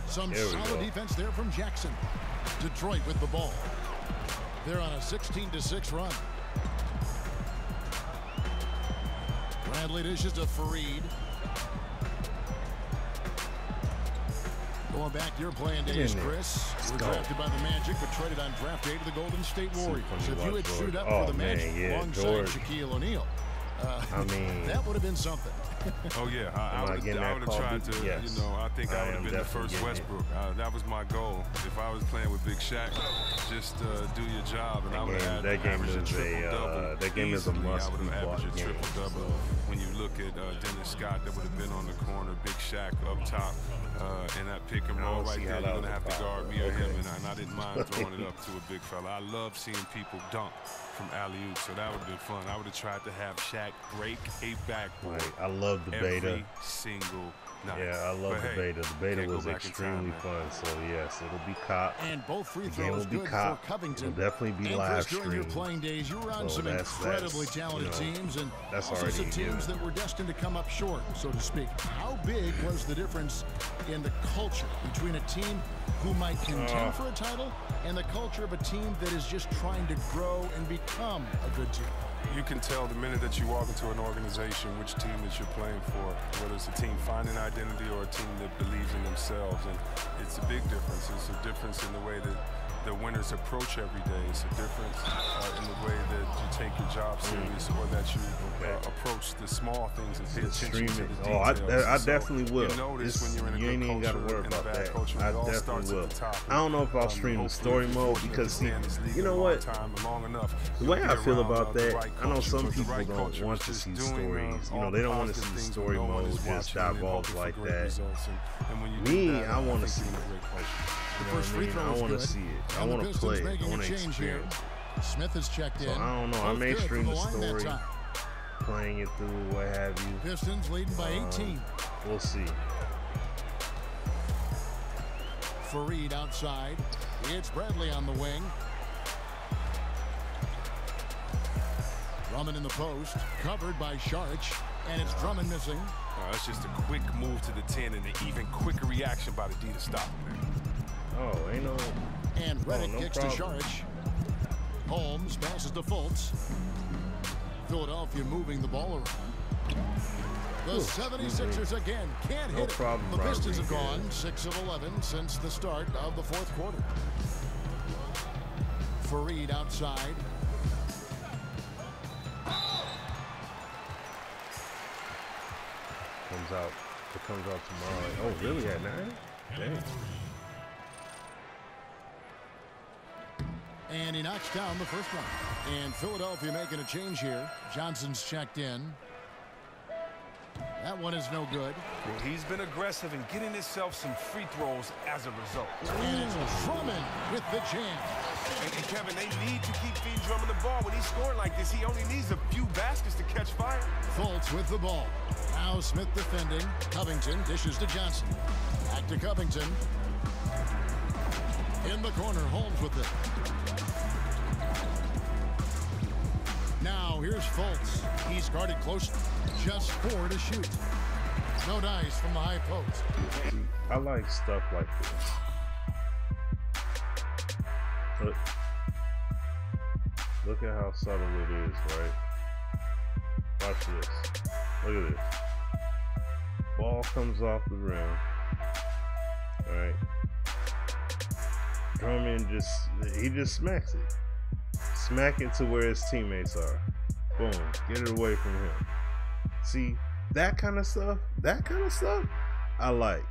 Some There we solid go. defense there from Jackson. Detroit with the ball. They're on a 16-6 run. Bradley dishes to Fareed. Going back to your playing days, in there. Chris. You were go. drafted by the Magic, but traded on draft day to the Golden State Warriors. funny If you watch had suited George. up Oh, for the man, Magic yeah, alongside George. Shaquille O'Neal, I mean, that would have been something. Oh yeah, Am I I would getting that have call? tried to. Yes. You know, I think I I would am have been the definitely first getting it. Westbrook. That was my goal. If I was playing with Big Shaq, just do your job, and I would have that game averaged is a, triple-double. that game is a Easily, must I would be have bought averaged a game. triple-double. When you look at Dennis Scott, that would have been on the corner, Big Shaq up top, and that pick and roll don't right see there. how You're that gonna have was to a guard foul, me or but him, okay. and I didn't mind throwing it up to a big fella. I love seeing people dunk from alley-oop, so that would have been fun. I would have tried to have Shaq break a backboard. Like, I love the beta. Every single night. Yeah, I love But the hey, beta. The beta can't go was back in time, extremely man. fun. So yes, it'll be caught. And both free The game throws will be good caught. for Covington. It'll definitely be And live Chris, during your streamed. playing days, you were on So some that's, incredibly you talented know, teams, and that's also already some a teams given. that were destined to come up short, so to speak. How big was the difference in the culture between a team who might contend for a title and the culture of a team that is just trying to grow and become a good team? You can tell the minute that you walk into an organization which team that you're playing for, whether it's a team finding identity or a team that believes in themselves. And it's a big difference. It's a difference in the way that the winners approach every day. It's a difference in the way that you take your job serious or that you approach the small things and pay attention to the Streaming. details. Oh, I So definitely will. You notice when you're in a You good ain't even got to culture worry and a about bad that. culture, I it all definitely starts will. at the top. I don't know if I'll stream the Hopefully, story if you're mode fortunate because to stay in this league you know a long what? time and long enough, The you'll way be I feel around, about the that, right I know culture, some but the people right don't culture want is to just see doing, stories. You know, all they don't want to positive see things story when no one mode is just watching dive and off hoping for like great that. results. And when you do Me, that, I want to think see you're in a it. great place. You know First what I free mean? throw I is want to good. see it. I And the want to Pistons play. I making a want to change here. experience. Smith has checked in. So I don't know. I Both may good stream from the line that story, time. playing it through, what have you. Pistons leading by 18. We'll see. Fareed outside. It's Bradley on the wing. Drummond in the post, covered by Sharch, and it's Drummond missing. That's just a quick move to the 10 and an even quicker reaction by the D to stop him. Oh, ain't no. And Redick no kicks problem. to Sharch. Holmes passes to Fultz. Philadelphia moving the ball around. The 76ers again can't hit it. The Pistons have gone 6 of 11 since the start of the fourth quarter. Fareed outside. Comes out. It comes out tomorrow. Oh, really? At 9? Dang. And he knocks down the first one. And Philadelphia making a change here. Johnson's checked in. That one is no good. Well, he's been aggressive in getting himself some free throws as a result. And it's Drummond with the jam. And Kevin, they need to keep feeding Drummond the ball. When he's scoring like this, he only needs a few baskets to catch fire. Fultz with the ball. Now Smith defending. Covington dishes to Johnson. Back to Covington. In the corner, Holmes with it. Now here's Fultz. He's guarded closely. Just 4 to shoot. No dice from the high post. I like stuff like this. Look at how subtle it is, right? Watch this. Look at this. Ball comes off the rim. Alright. Drummond he just smacks it. Smack it to where his teammates are. Boom. Get it away from him. See, that kind of stuff, I like.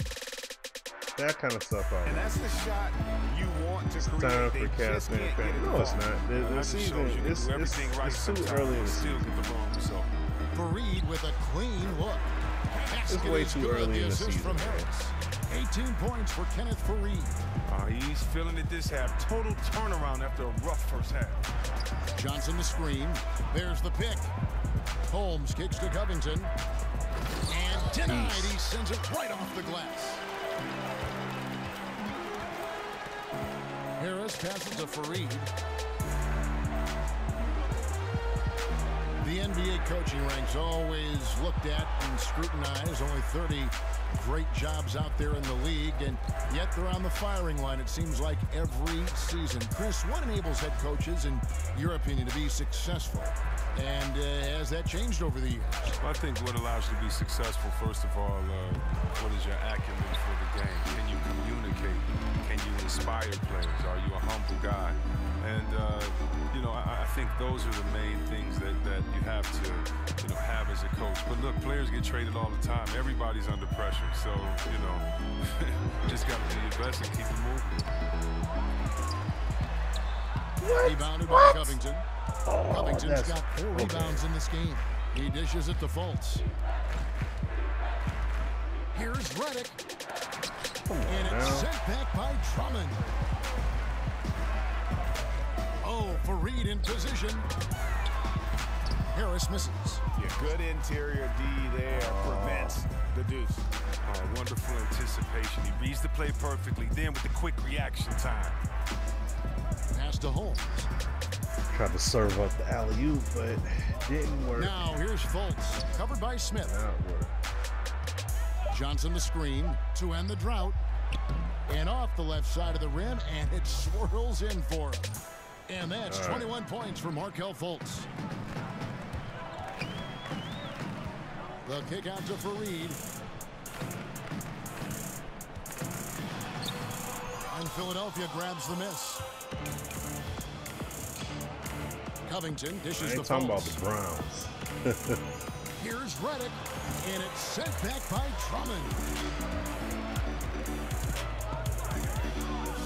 That kind of stuff I like. And that's the shot you want to create. Time for Cavs fan. No, it's not. The season, it's too early in the season. Fareed with a clean look. It's way too early in the season. From Harris. 18 points for Kenneth Fareed. He's feeling it this half. Total turnaround after a rough first half. Johnson the screen. There's the pick. Holmes kicks to Covington. And denied. He sends it right off the glass. Harris passes to Fareed. The NBA coaching ranks always looked at and scrutinized. Only 30 great jobs out there in the league, and yet they're on the firing line, it seems like, every season. Chris, what enables head coaches, in your opinion, to be successful? And has that changed over the years? Well, I think what allows you to be successful, first of all, what is your acumen for the game? Can you communicate? Can you inspire players? Are you a humble guy? And, you know, I think those are the main things that you have to, you know, have as a coach. But look, players get traded all the time. Everybody's under pressure. So, you know, just got to do your best and keep it moving. Rebounded by Covington. Covington's got 4 rebounds in this game. He dishes it to Fultz. Here's Redick. And it's sent back by Drummond. Oh, Fareed in position. Harris misses. Yeah, good interior D there prevents the deuce. Wonderful anticipation. He reads the play perfectly. Then with the quick reaction time. Pass to Holmes. Tried to serve up the alley-oop, but didn't work. Now here's Fultz, covered by Smith. Johnson the screen to end the drought. And off the left side of the rim, and it swirls in for him. And that's 21 points for Markelle Fultz. The kick out to Fareed. And Philadelphia grabs the miss. Covington dishes the talking about Fultz. the Browns. Here's Redick, and it's sent back by Drummond.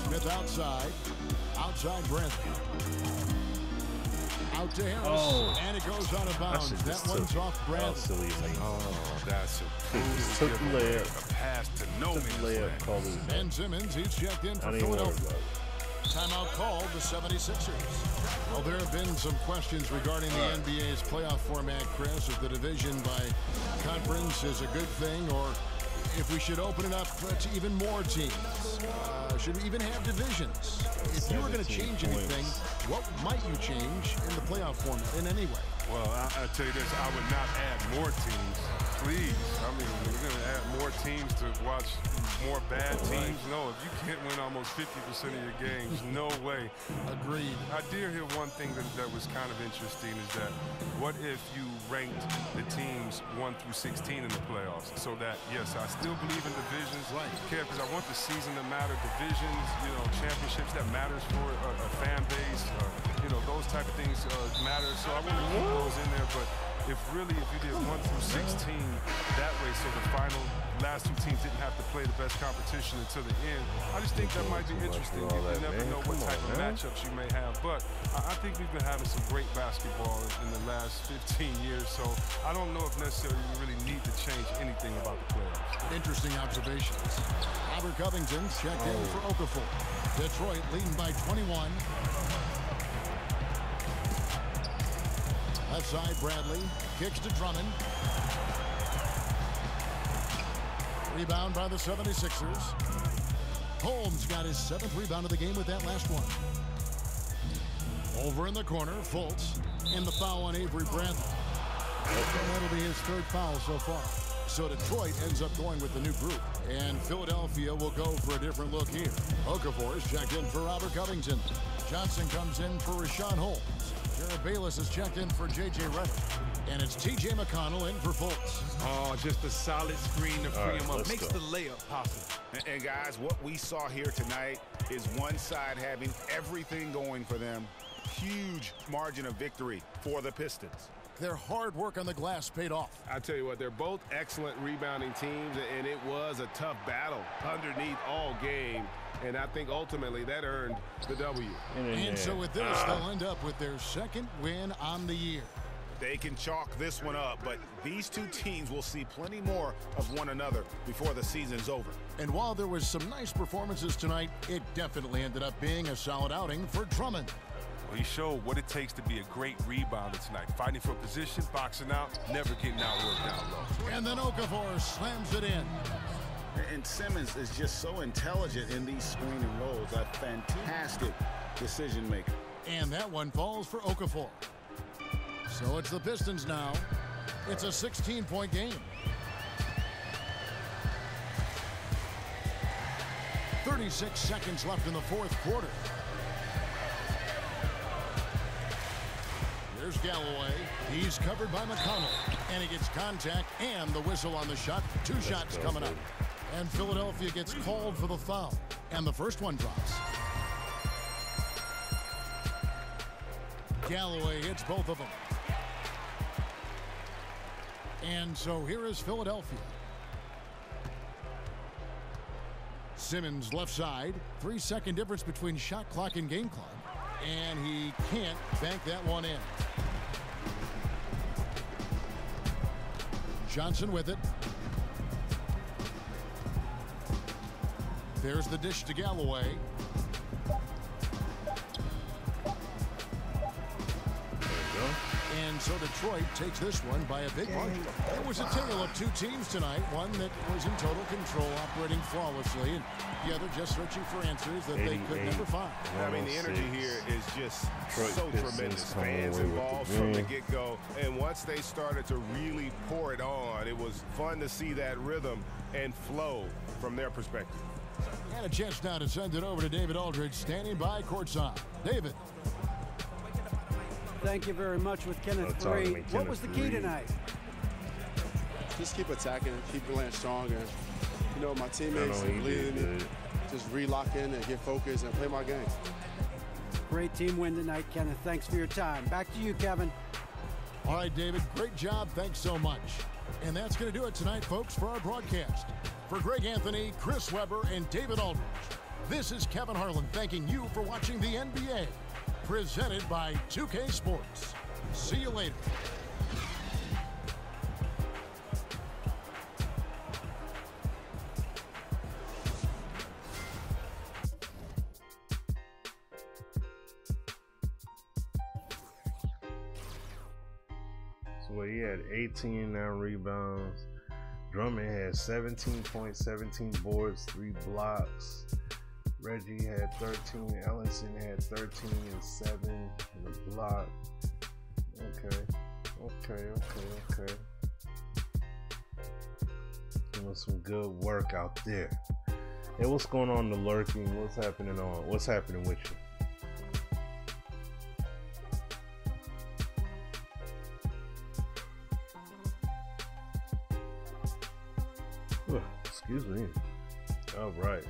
Smith outside Bradley. Out to Harris, and it goes out of bounds. That one's off Bradley. That's it. Took the layup. A pass to no man's land. Ben Simmons, he's checked in for Philadelphia. Timeout called the 76ers. Well, there have been some questions regarding the NBA's playoff format, Chris. If the division by conference is a good thing, or if we should open it up to even more teams. should even have divisions. If you were going to change anything, what might you change in the playoff format in any way? Well, I'll tell you this, I would not add more teams. Please. I mean, we're going to add more teams to watch more bad teams. No, if you can't win almost 50% of your games, no way. Agreed. I did hear one thing that was kind of interesting is that what if you ranked the teams 1 through 16 in the playoffs? So that, yes, I still believe in divisions. Right. Because I want the season to matter. Divisions, you know, championships, that matters for a fan base. You know, those type of things matter. So I want to keep those in there. But if you did 1 through 16 that way, so the last two teams didn't have to play the best competition until the end, I just think that might be interesting. You never know what type of matchups you may have. But I think we've been having some great basketball in the last 15 years, so I don't know if necessarily you really need to change anything about the playoffs. Interesting observations. Robert Covington checked in for Okafor. Detroit leading by 21. Left side, Bradley kicks to Drummond. Rebound by the 76ers. Holmes got his 7th rebound of the game with that last one. Over in the corner, Fultz, and the foul on Avery Bradley. And that'll be his 3rd foul so far. So Detroit ends up going with the new group, and Philadelphia will go for a different look here. Okafor is checked in for Robert Covington. Johnson comes in for Rashawn Holmes. Jared Bayless is checked in for J.J. Redick. And it's T.J. McConnell in for Fultz. Oh, just a solid screen to free him up. Makes go. the layup possible. And guys, what we saw here tonight is one side having everything going for them. Huge margin of victory for the Pistons. Their hard work on the glass paid off. I tell you what, they're both excellent rebounding teams, and it was a tough battle underneath all game. And I think ultimately that earned the W. And so with this, they'll end up with their 2nd win on the year. They can chalk this one up, but these two teams will see plenty more of one another before the season's over. And while there was some nice performances tonight, it definitely ended up being a solid outing for Drummond. Well, he showed what it takes to be a great rebounder tonight. Fighting for position, boxing out, never getting outworked down low. And then Okafor slams it in. And Simmons is just so intelligent in these screening roles. A fantastic decision maker. And that one falls for Okafor. So it's the Pistons now. It's a 16-point game. 36 seconds left in the 4th quarter. There's Galloway. He's covered by McConnell. And he gets contact and the whistle on the shot. 2 shots coming up. And Philadelphia gets called for the foul. And the first one drops. Galloway hits both of them. And so here is Philadelphia. Simmons left side. 3-second difference between shot clock and game clock. And he can't bank that one in. Johnson with it. There's the dish to Galloway. And so Detroit takes this one by a big margin. It was a tale of 2 teams tonight. One that was in total control, operating flawlessly, and the other just searching for answers that they could never find. I mean, the energy here is just so tremendous. Fans involved from the get-go. And once they started to really pour it on, it was fun to see that rhythm and flow from their perspective. And a chance now to send it over to David Aldridge, standing by courtside. David. Thank you very much with Kenneth Free. What was the key tonight? Just keep attacking, keep playing strong, and you know, my teammates believe in me. Just re-lock in and get focused and play my game. Great team win tonight, Kenneth. Thanks for your time. Back to you, Kevin. All right, David, great job. Thanks so much. And that's going to do it tonight, folks, for our broadcast. For Greg Anthony, Chris Webber, and David Aldridge, this is Kevin Harlan thanking you for watching the NBA. Presented by 2K Sports. See you later. So he had 18 rebounds. Drummond had 17 points, 17 boards, 3 blocks. Reggie had 13. Ellison had 13 and 7 in the block. Okay. Doing some good work out there. Hey, what's going on in the lurking? What's happening with you? Excuse me. All right.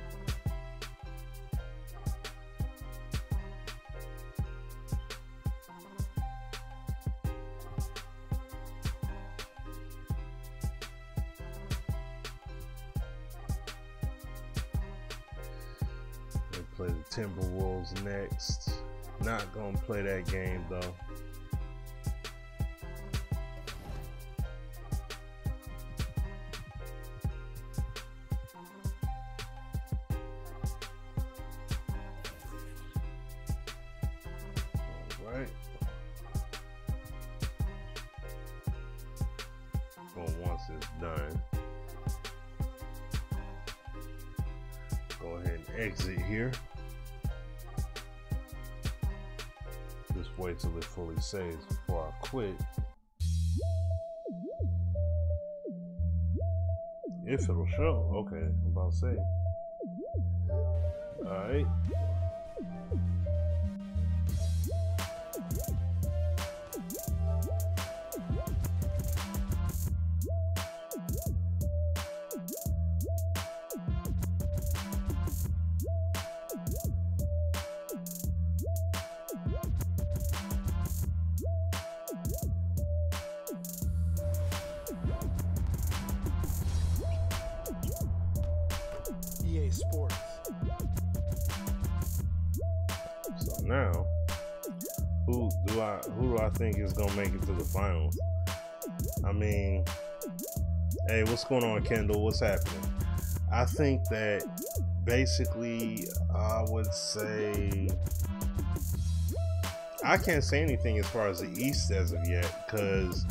We'll play the Timberwolves next. Not gonna play that game though. Once it's done, go ahead and exit here. Just wait till it fully saves before I quit. If it'll show. Okay, I'm about to say. Alright. Sports. So now, who do I think is gonna make it to the finals? I mean, hey, what's going on, Kendall? What's happening? I think that basically, I would say I can't say anything as far as the East as of yet, because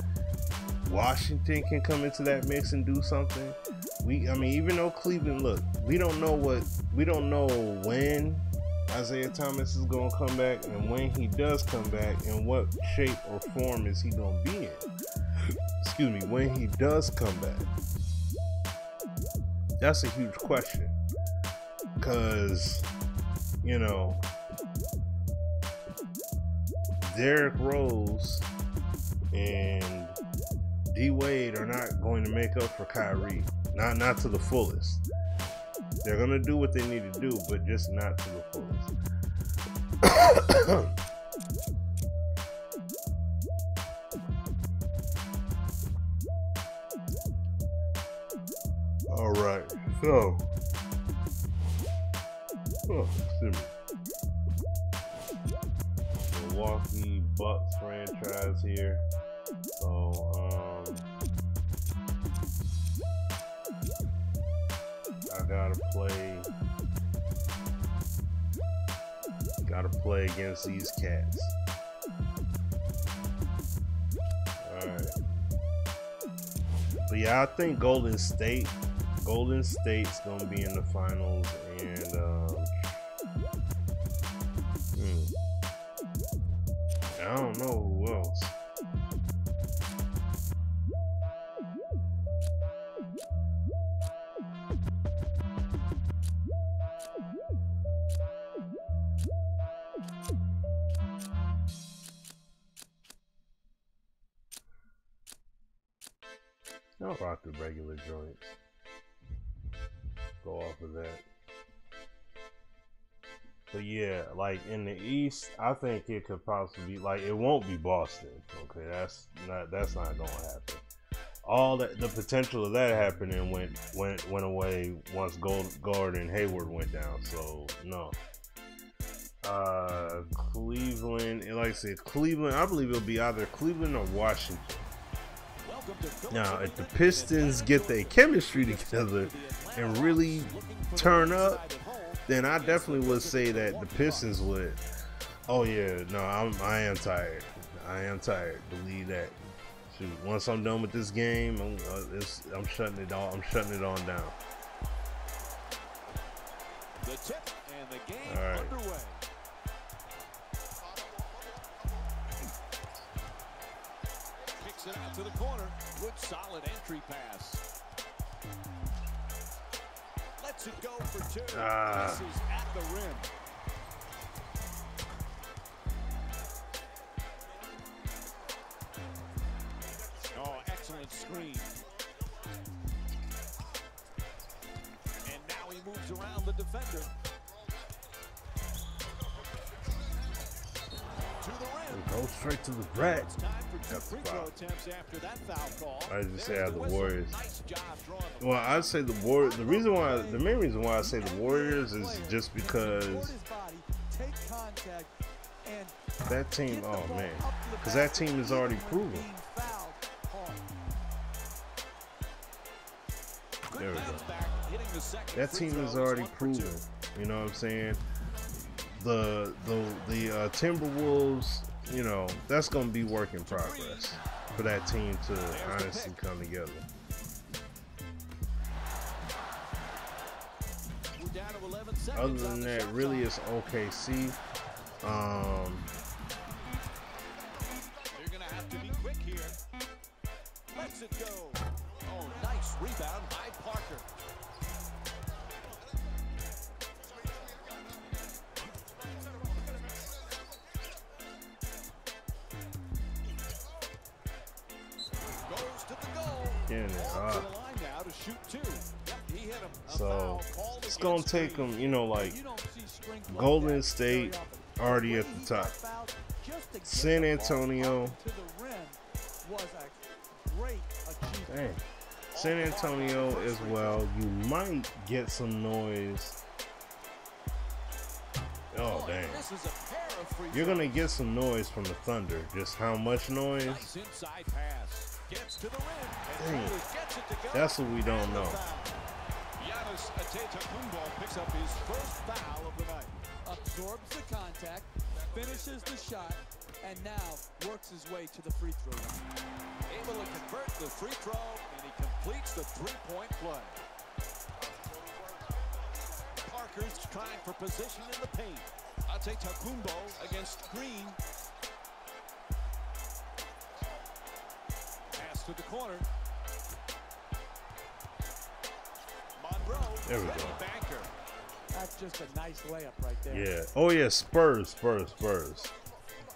Washington can come into that mix and do something. I mean, even though Cleveland, look, we don't know when Isaiah Thomas is gonna come back, and when he does come back, and what shape or form is he gonna be in. Excuse me, when he does come back, that's a huge question, because you know, Derrick Rose and D Wade are not going to make up for Kyrie. Not to the fullest. They're gonna do what they need to do, but just not to the fullest. All right, so excuse me. Milwaukee Bucks franchise here. So I gotta play against these cats. Alright. But yeah, I think Golden State's gonna be in the finals, and I don't know who else. I'll rock the regular joints. Go off of that. But yeah, like in the East, I think it could possibly be, like, it won't be Boston. Okay, that's not gonna happen. All that, the potential of that happening went away once Gordon Hayward went down. So no. Cleveland, and like I said, Cleveland, I believe it'll be either Cleveland or Washington. Now, if the Pistons get their chemistry together and really turn up, then I definitely would say that the Pistons would. Oh yeah, no, I am tired. I am tired. Believe that. Shoot, once I'm done with this game, I'm shutting it all. I'm shutting it on down. The tip and the Game right. underway. Kicks it out to the corner. Good solid entry pass. Lets it go for two. Misses at the rim. Oh, excellent screen. And now he moves around the defender. To the rim. Go straight to the rack. It's time for two free throw attempts after that foul call. I just say the Warriors. Nice job drawing the Well, I'd say the Warriors. The main reason why I say the Warriors is just because that team. Oh man, because that team is already proven. There we go. That team is already proven. You know what I'm saying? The Timberwolves, you know, that's gonna be work in progress for that team to honestly come together. Other than that, really, it's OKC. They're gonna have to be quick here. Lets it go. Oh, nice rebound by Parker. Goes to the goal. Yeah, To the line now to shoot two. Yep, he hit him. so it's gonna take them, you know, like Golden State already at the top. San Antonio. Dang. San Antonio as well. You might get some noise. Oh dang. You're gonna get some noise from the Thunder. Just how much noise? Nice inside pass. Gets to the rim. Dang. That's what we don't know. Giannis Antetokounmpo picks up his first foul of the night. Absorbs the contact, finishes the shot, and now works his way to the free throw line. Able to convert the free throw, and he completes the three-point play. Parker's trying for position in the paint. Antetokounmpo against Green. Pass to the corner. Monroe. There we go. Banker. That's just a nice layup right there. Yeah. Oh yeah, Spurs.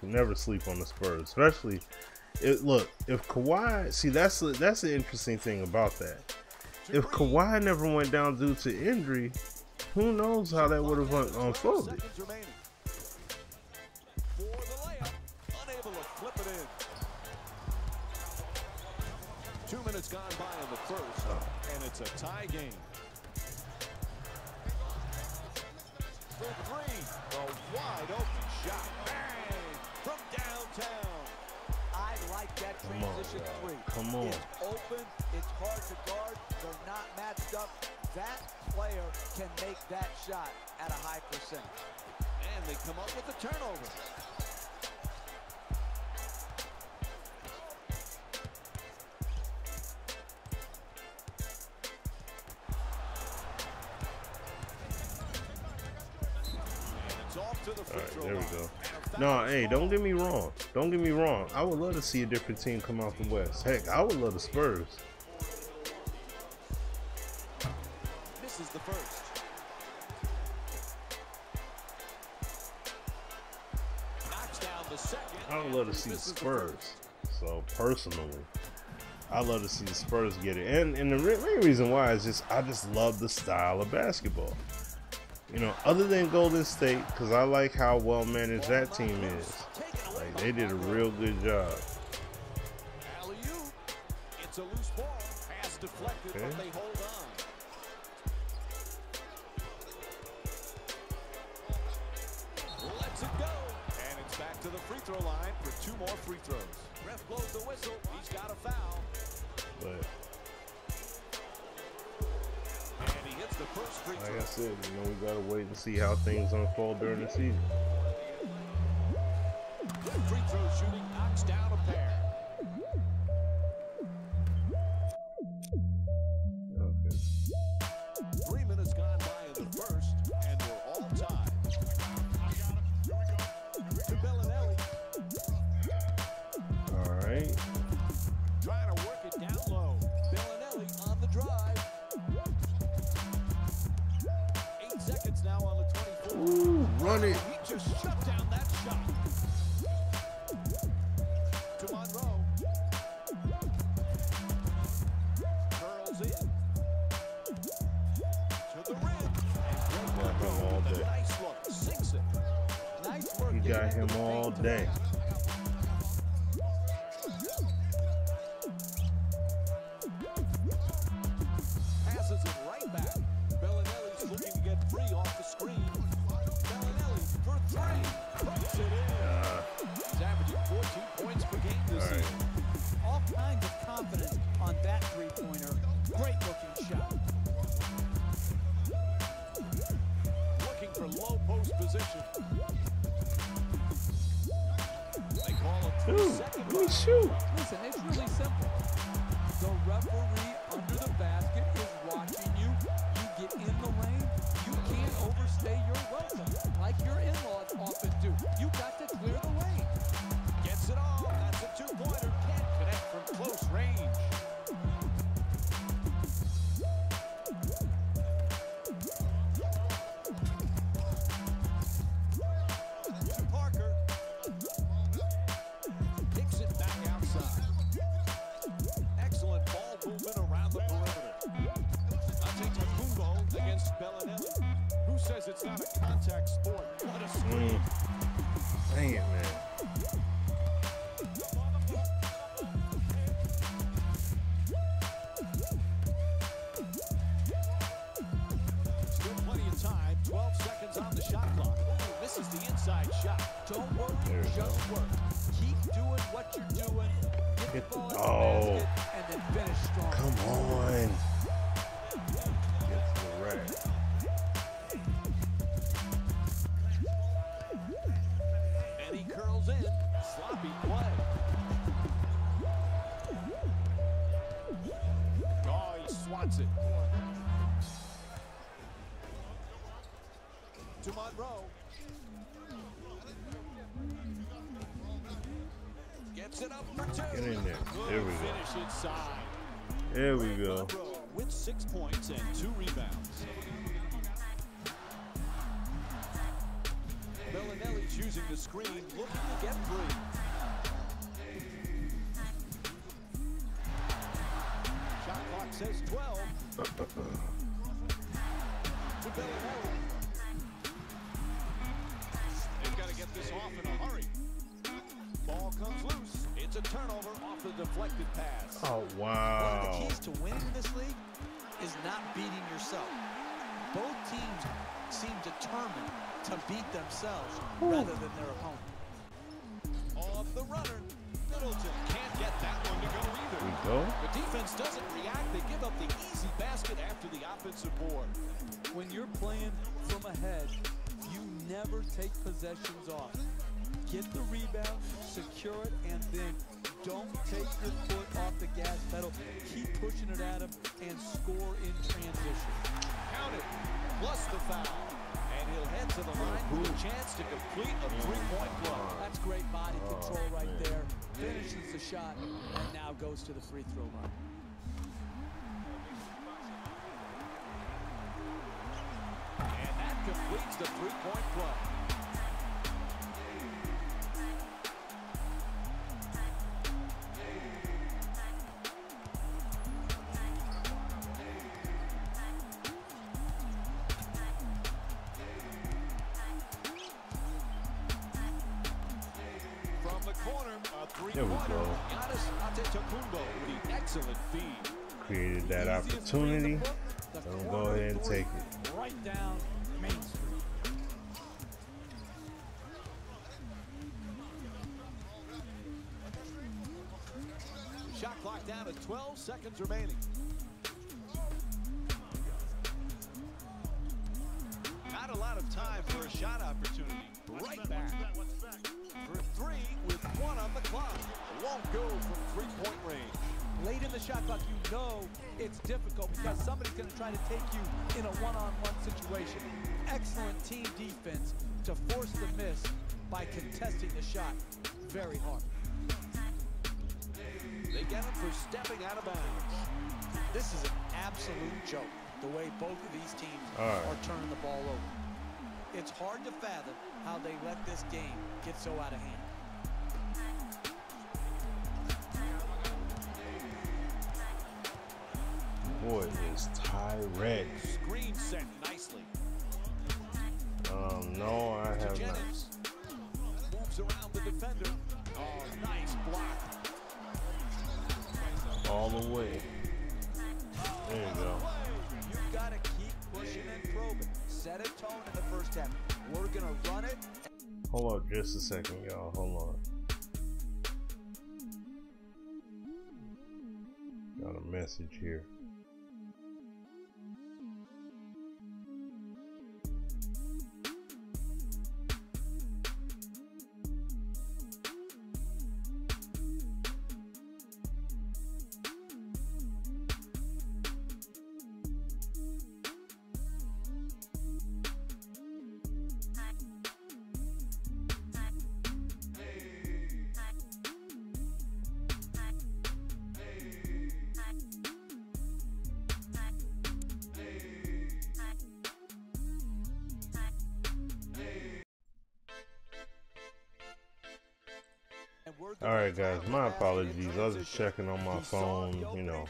Never sleep on the Spurs, especially. Look, if Kawhi, see that's the interesting thing about that. If Kawhi never went down due to injury, who knows how that would have unfolded. For the layup, unable to flip it in. 2 minutes gone by in the first, and it's a tie game. For three, a wide open shot. Bang! From downtown. I like that transition three. Come on. It's open, it's hard to guard, they're not matched up. That player can make that shot at a high percent. And they come up with a turnover. Alright, there we go. No, hey, don't get me wrong. Don't get me wrong. I would love to see a different team come out the West. Heck, I would love the Spurs. Misses the first. Knocks down the second. I would love to see the Spurs. So personally, I love to see the Spurs get it. And the main reason why is just I just love the style of basketball. You know, other than Golden State, because I like how well managed that team is. Like, they did a real good job. Alley-oop. It's a loose ball. Pass deflected, but they hold on. Lets it go. And it's back to the free throw line for 2 more free throws. Ref blows the whistle. He's got a foul. But And he hits the first free throw. like I said, you know, we gotta wait and see how things unfold during the season. Free throw shooting knocks down a pair. Okay. 3 minutes gone by in the first, and we're all tied. right? Trying to work it down low. Bellinelli on the drive. 8 seconds now on the 24. Ooh, run it. He just shut down that shot. To Monroe. Curls in. To the rim. Got him all day. Nice look. Sinks it. Nice work. You got him all day. Passes it right back. Bellinelli's looking to get free off the screen. Bellinelli for three. Puts it in. He's averaging 14 points per game this season. All kinds of confidence on that three-pointer. Great looking shot. Looking for low post position. They call it 3-second. Let me shoot. Listen, it's really simple. The referee under the basket is watching you. You get in the lane. You can't overstay your welcome, like your in-laws often do. You got to clear the lane. Gets it off. That's a two-pointer. Can't connect from close range. To Parker. Kicks it back outside. Excellent ball movement around the perimeter. Antetokounmpo against Bellinelli. Who says it's not a contact sport? What a screen. Dang it, man. Still plenty of time. 12 seconds on the shot clock. Oh, this is the inside shot. Don't worry, just work. Keep doing what you're doing. Get the ball in the basket and then finish strong. Come on. Get to the rack. And he curls in. Sloppy play. Oh, he swats it. To Monroe. Gets it up for two. Get in there. There we go. Finish inside. There we go. Monroe with 6 points and 2 rebounds. Bellinelli's using the screen, looking to get free. Shot clock says 12. To Bellinelli. They've got to get this off in a hurry. Ball comes loose. It's a turnover off the deflected pass. Oh, One wow. of the keys to winning this league is not beating yourself. Both teams seem determined to beat themselves rather than their opponent. Off the runner. Middleton can't get that one to go either. There we go. The defense doesn't react. They give up the easy basket after the offensive board. When you're playing from ahead, you never take possessions off. Get the rebound, secure it, and then don't take your foot off the gas pedal. Keep pushing it at him and score in transition. Count it, plus the foul. And he'll head to the line with a chance to complete a three-point play. That's great body control right there. Finishes the shot and now goes to the free throw line. And that completes the three-point play. There we go. Antetokounmpo with the excellent feed. Created that opportunity. So go ahead and take it. Right down Main Street. Shot clock down to 12 seconds remaining. Not a lot of time for a shot opportunity. Right back. For three with 1 on the clock. Won't go from three-point range. Late in the shot clock, you know it's difficult because somebody's going to try to take you in a one-on-one situation. Excellent team defense to force the miss by contesting the shot very hard. They get him for stepping out of bounds. This is an absolute joke, the way both of these teams are turning the ball over. It's hard to fathom how they let this game get so out of hand. Boy, is Ty red. Screen set nicely. No, I have not. Moves around the defender. Oh, nice block. All the way. There you go. You gotta keep pushing and probing. Set a tone in the first half. We're gonna run it. Hold up just a second, y'all. Hold on. Got a message here. Alright guys, my apologies. I was just checking on my phone, you know,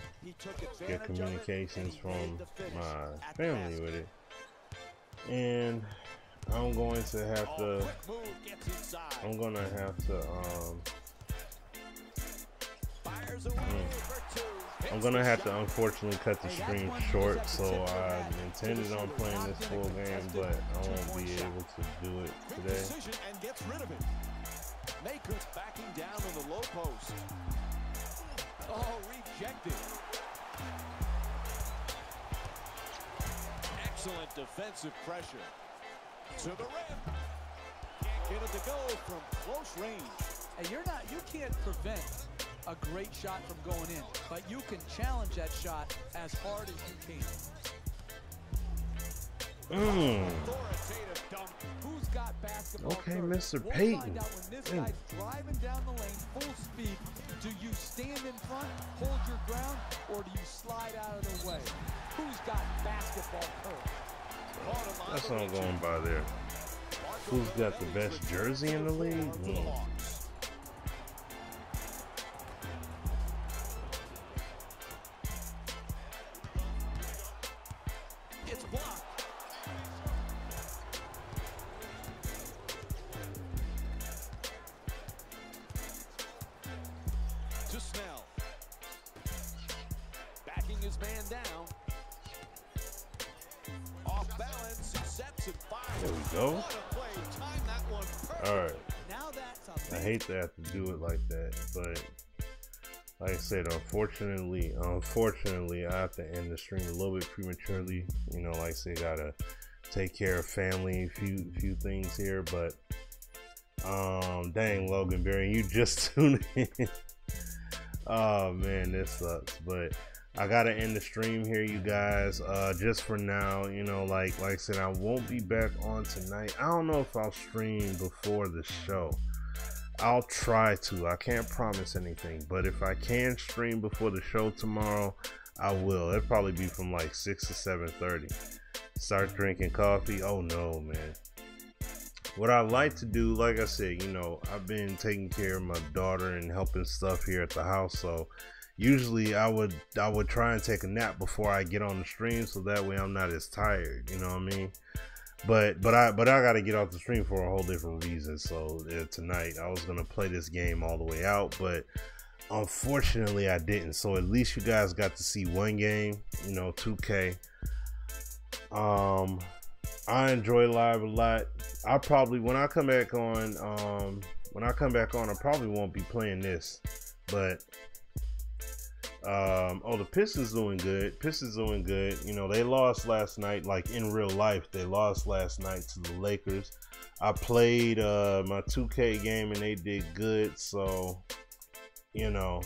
get communications from my family with it. And I'm going to have to unfortunately cut the stream short, so I intended on playing this full game, but I won't be able to do it today. Makers backing down on the low post. Oh, rejected. Excellent defensive pressure. To the rim. Can't get it to go from close range. And you can't prevent a great shot from going in, but you can challenge that shot as hard as you can. Who's got basketball? Okay, Mr. Payton. When this guy's driving down the lane full speed, do you stand in front, hold your ground, or do you slide out of the way? Who's got basketball curve? That's what I'm going by there. Who's got the best jersey in the league? It's blocked. To Snell. Backing his man down. Off balance, he sets and fires. There we go. What a play. Time that one perfect. Alright. Now that's I hate to have to do it like that, but like I said, unfortunately, I have to end the stream a little bit prematurely. You know, like I said, gotta take care of family, few things here, but dang, Logan Berry, you just tuned in. Oh man, this sucks, but I gotta end the stream here, you guys. Just for now, you know, like I said, I won't be back on tonight. I don't know if I'll stream before the show. I'll try to. I can't promise anything, but if I can stream before the show tomorrow, I will. It'll probably be from like 6 to 7:30. Start drinking coffee. Oh no, man. What I like to do, like I said, you know, I've been taking care of my daughter and helping stuff here at the house, so usually I would try and take a nap before I get on the stream, so that way I'm not as tired, you know what I mean? But I gotta get off the stream for a whole different reason. So tonight I was gonna play this game all the way out, but unfortunately I didn't. So at least you guys got to see one game, you know, 2K. I enjoy live a lot. I probably when I come back on, I probably won't be playing this, but oh, the Pistons doing good. You know, they lost last night. Like in real life, they lost last night to the Lakers. I played my 2K game and they did good. So, you know,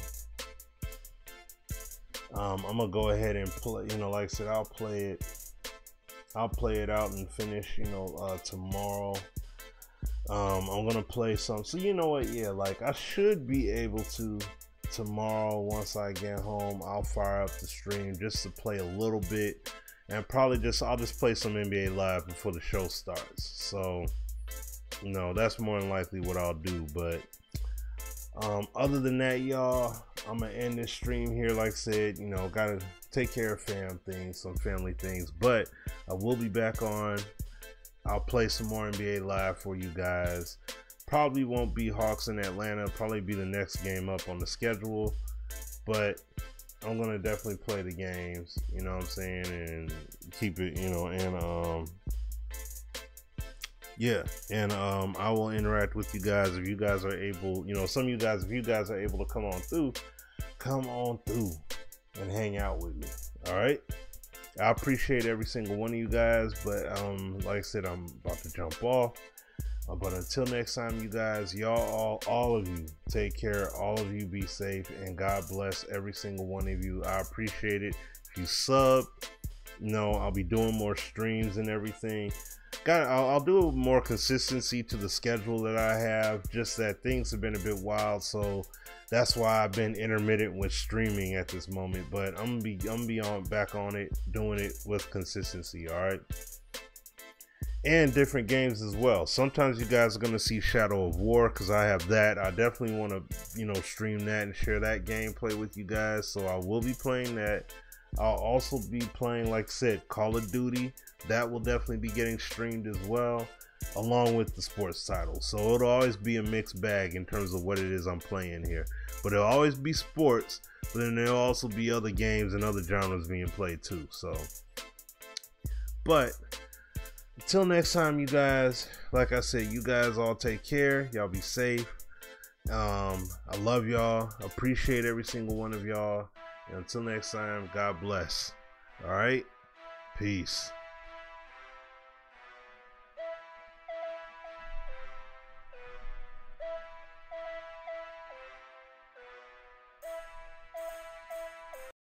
I'm gonna go ahead and play. You know, like I said, I'll play it out and finish. You know, tomorrow. I'm gonna play some. So you know what? Yeah, like I should be able to tomorrow, once I get home, I'll fire up the stream just to play a little bit, and probably I'll just play some NBA Live before the show starts. So, you know, that's more than likely what I'll do. But other than that, y'all, I'm gonna end this stream here. Like I said, you know, gotta take care of some family things, but I will be back on. I'll play some more NBA Live for you guys. Probably won't be Hawks in Atlanta, probably be the next game up on the schedule, but I'm gonna definitely play the games, you know what I'm saying, and keep it, you know, and yeah, and I will interact with you guys if you guys are able, you know, some of you guys, if you guys are able to come on through and hang out with me. All right, I appreciate every single one of you guys, but like I said, I'm about to jump off. But until next time, you guys, y'all, all of you, take care. All of you be safe, and God bless every single one of you. I appreciate it. If you sub, you know, I'll be doing more streams and everything. I'll do more consistency to the schedule that I have. Just that things have been a bit wild, so that's why I've been intermittent with streaming at this moment. But I'm gonna be back on it, doing it with consistency. All right. And different games as well. Sometimes you guys are going to see Shadow of War because I have that. I definitely want to, you know, stream that and share that gameplay with you guys. So I will be playing that. I'll also be playing, like I said, Call of Duty. That will definitely be getting streamed as well, along with the sports titles. So it'll always be a mixed bag in terms of what it is I'm playing here. But it'll always be sports, but then there'll also be other games and other genres being played too. So, but until next time, you guys, like I said, you guys all take care. Y'all be safe. I love y'all. Appreciate every single one of y'all. And until next time, God bless. All right. Peace.